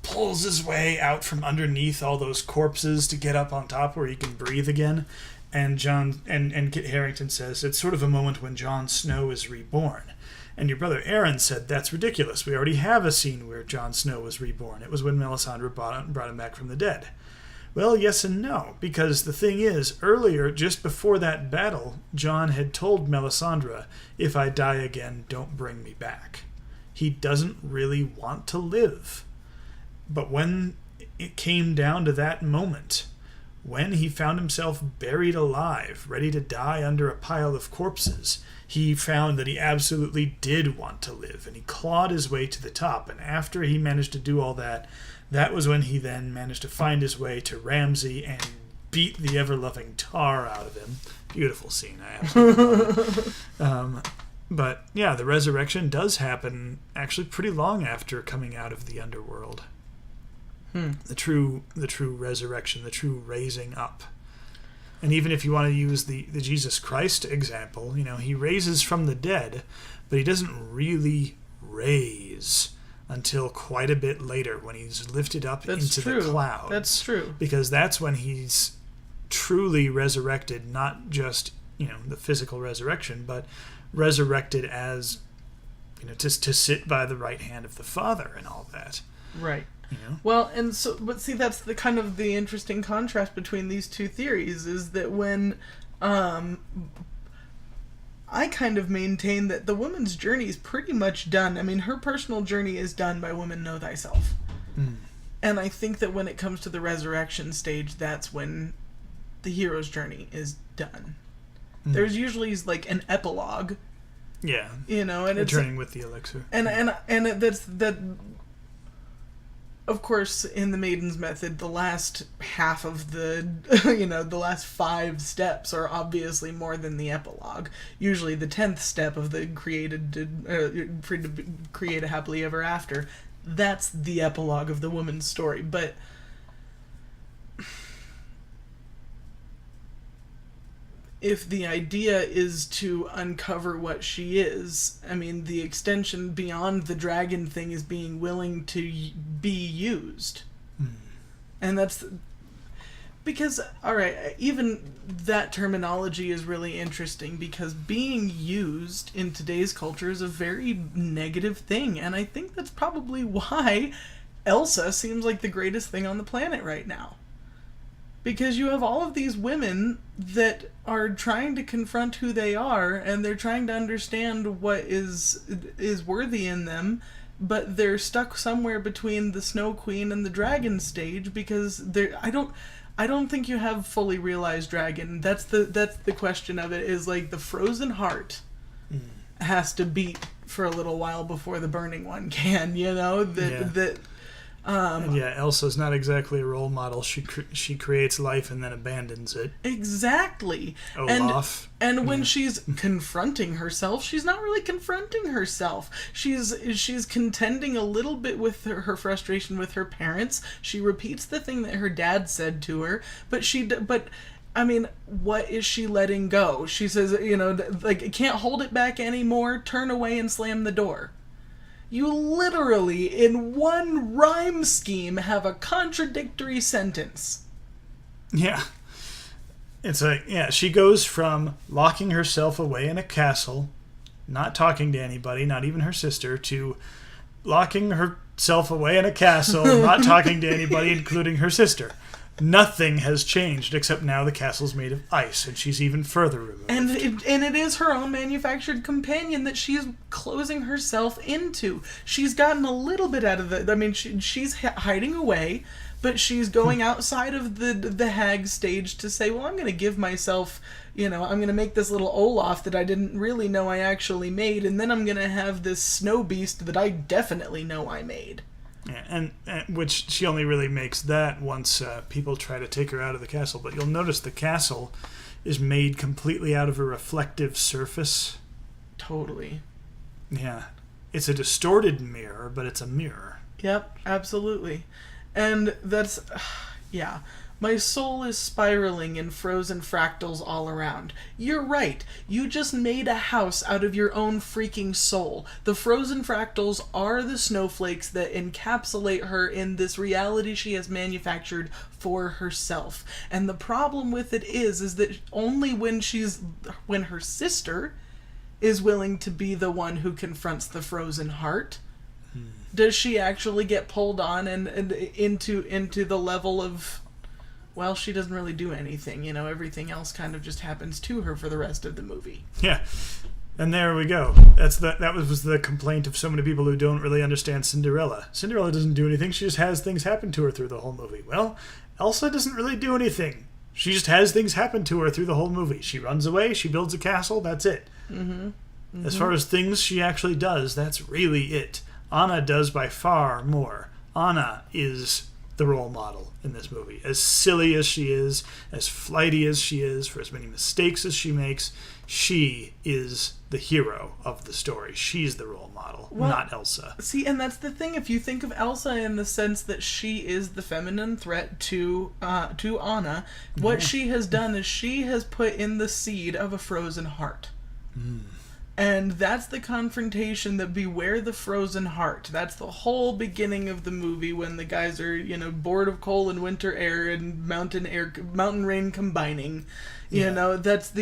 pulls his way out from underneath all those corpses to get up on top where he can breathe again. And Kit Harington says, it's sort of a moment when Jon Snow is reborn. And your brother Aaron said, that's ridiculous. We already have a scene where Jon Snow was reborn. It was when Melisandre brought him back from the dead. Well, yes and no, because the thing is, earlier, just before that battle, Jon had told Melisandre, if I die again, don't bring me back. He doesn't really want to live. But when it came down to that moment, when he found himself buried alive, ready to die under a pile of corpses, he found that he absolutely did want to live, and he clawed his way to the top. And after he managed to do all that, that was when he then managed to find his way to Ramsay and beat the ever-loving tar out of him. Beautiful scene, I absolutely love it. But yeah, the resurrection does happen actually pretty long after coming out of the underworld. The true resurrection, the true raising up. And even if you want to use the Jesus Christ example, he raises from the dead, but he doesn't really raise until quite a bit later when he's lifted up into the clouds. That's true. Because that's when he's truly resurrected, not just, the physical resurrection, but resurrected as, to sit by the right hand of the Father and all that. Right. Well, and so, but see, that's the kind of the interesting contrast between these two theories is that when, I kind of maintain that the woman's journey is pretty much done. I mean, her personal journey is done by Woman Know Thyself. And I think that when it comes to the resurrection stage, that's when the hero's journey is done. There's usually like an epilogue. Yeah. And it's returning with the elixir. And that's that. Of course, in the Maiden's method, the last half of the, the last 5 steps are obviously more than the epilogue. Usually the 10th step of the create a happily ever after, that's the epilogue of the woman's story. But if the idea is to uncover what she is, I mean, the extension beyond the dragon thing is being willing to be used. And that's... Because, alright, even that terminology is really interesting because being used in today's culture is a very negative thing. And I think that's probably why Elsa seems like the greatest thing on the planet right now. Because you have all of these women that are trying to confront who they are, and they're trying to understand what is worthy in them, but they're stuck somewhere between the Snow Queen and the dragon stage because I don't think you have fully realized dragon. That's the question of it, is like the frozen heart has to beat for a little while before the burning one can, Elsa's not exactly a role model. She creates life and then abandons it. Exactly. Olaf. And when she's confronting herself, she's not really confronting herself. She's contending a little bit with her frustration with her parents. She repeats the thing that her dad said to her, but I mean, what is she letting go? She says, can't hold it back anymore, turn away and slam the door. You literally, in one rhyme scheme, have a contradictory sentence. Yeah. It's she goes from locking herself away in a castle, not talking to anybody, not even her sister, to locking herself away in a castle, not talking to anybody, including her sister. Nothing has changed except now the castle's made of ice, and she's even further removed. And it is her own manufactured companion that she's closing herself into. She's gotten a little bit out of the... I mean, she's hiding away, but she's going outside of the hag stage to say, well, I'm going to give myself... I'm going to make this little Olaf that I didn't really know I actually made, and then I'm going to have this snow beast that I definitely know I made. Yeah, and which she only really makes that once people try to take her out of the castle. But you'll notice the castle is made completely out of a reflective surface. Totally. Yeah. It's a distorted mirror, but it's a mirror. Yep, absolutely. And that's... Yeah. My soul is spiraling in frozen fractals all around. You're right. You just made a house out of your own freaking soul. The frozen fractals are the snowflakes that encapsulate her in this reality she has manufactured for herself. And the problem with it is that only when her sister is willing to be the one who confronts the frozen heart, does she actually get pulled on and into the level of, well, she doesn't really do anything, everything else kind of just happens to her for the rest of the movie. Yeah. And there we go. That was the complaint of so many people who don't really understand Cinderella. Cinderella doesn't do anything, she just has things happen to her through the whole movie. Well, Elsa doesn't really do anything. She just has things happen to her through the whole movie. She runs away, she builds a castle, that's it. Mm-hmm. Mm-hmm. As far as things she actually does, that's really it. Anna does by far more. Anna is the role model in this movie. As silly as she is, as flighty as she is, for as many mistakes as she makes, she is the hero of the story. She's the role model, not Elsa. See, and that's the thing. If you think of Elsa in the sense that she is the feminine threat to Anna, what she has done is she has put in the seed of a frozen heart. Mm. And that's the confrontation, that beware the frozen heart. That's the whole beginning of the movie, when the guys are, bored of coal and winter air and mountain rain combining. That's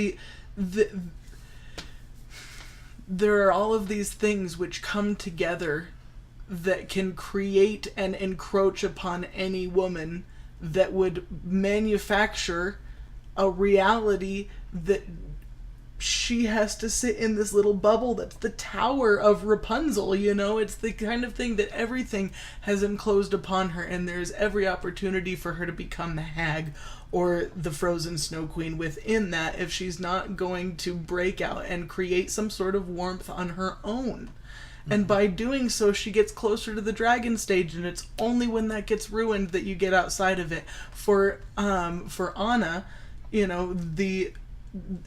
there are all of these things which come together that can create and encroach upon any woman, that would manufacture a reality that she has to sit in this little bubble that's the tower of Rapunzel, It's the kind of thing that everything has enclosed upon her, and there's every opportunity for her to become the hag or the frozen snow queen within that, if she's not going to break out and create some sort of warmth on her own. Mm-hmm. And by doing so, she gets closer to the dragon stage, and it's only when that gets ruined that you get outside of it. For Anna,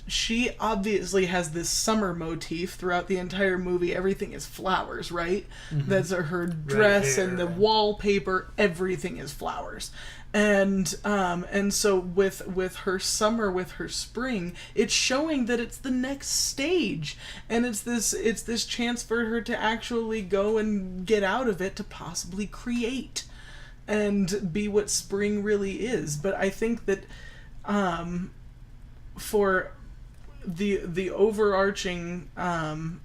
she obviously has this summer motif throughout the entire movie. Everything is flowers, right? Mm-hmm. That's her dress and the wallpaper. Everything is flowers. And so with her summer, with her spring, it's showing that it's the next stage, and it's this chance for her to actually go and get out of it, to possibly create and be what spring really is. But I think that for the overarching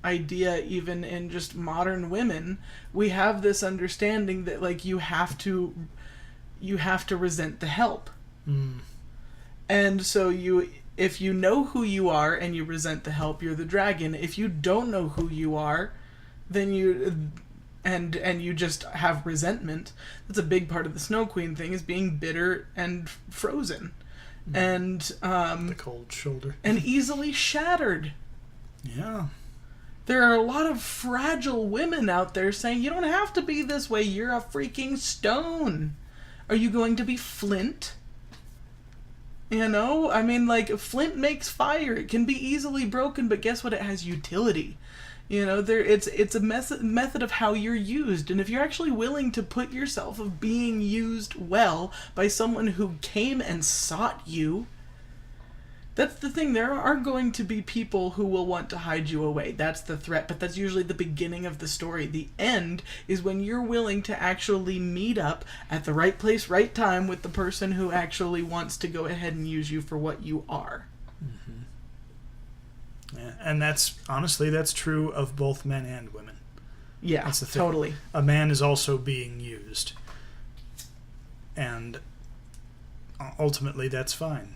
idea, even in just modern women, we have this understanding that, like, you have to resent the help. And so if you know who you are and you resent the help, you're the dragon. If you don't know who you are, then you just have resentment. That's a big part of the Snow Queen thing, is being bitter and frozen. And the cold shoulder, and easily shattered. Yeah, there are a lot of fragile women out there saying, you don't have to be this way, you're a freaking stone. Are you going to be flint? I mean, like, flint makes fire. It can be easily broken, but guess what? It has utility. It's a method of how you're used. And if you're actually willing to put yourself of being used well by someone who came and sought you, that's the thing. There are going to be people who will want to hide you away. That's the threat, but that's usually the beginning of the story. The end is when you're willing to actually meet up at the right place, right time with the person who actually wants to go ahead and use you for what you are. Mm-hmm. Yeah, and that's true of both men and women. Yeah, that's the thing. Totally. A man is also being used, and ultimately that's fine.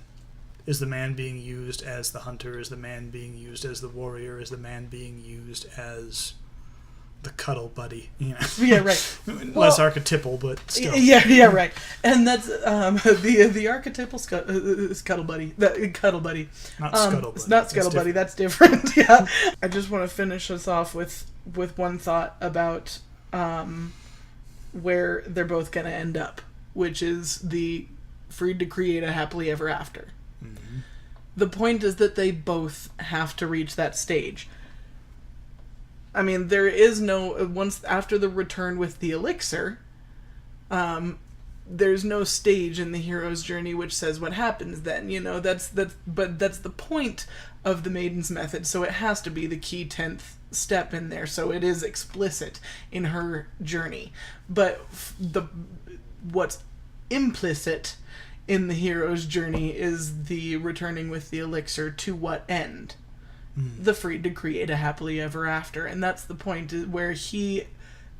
Is the man being used as the hunter? Is the man being used as the warrior? Is the man being used as the cuddle buddy? Yeah, right. Less archetypal, but still. Yeah, right. And that's the archetypal cuddle buddy. Cuddle buddy. Not scuttle buddy. It's not scuttle buddy. That's different. Yeah. I just want to finish us off with one thought about where they're both going to end up, which is the freed to create a happily ever after. Mm-hmm. The point is that they both have to reach that stage. I mean, there is no, once after the return with the elixir, there's no stage in the hero's journey which says what happens then, that's the point of the Maiden's method, so it has to be the key 10th step in there, so it is explicit in her journey. But what's implicit in the hero's journey is the returning with the elixir to what end? The free to create a happily ever after. And that's the point where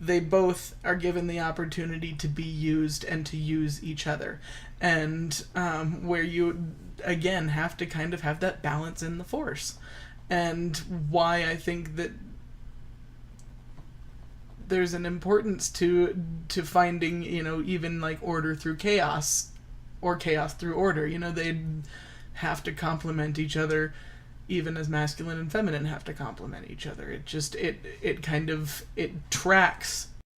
they both are given the opportunity to be used and to use each other. And where you, again, have to kind of have that balance in the Force. And why I think that there's an importance to finding, even like order through chaos or chaos through order. They have to complement each other, even as masculine and feminine have to complement each other. It just, it tracks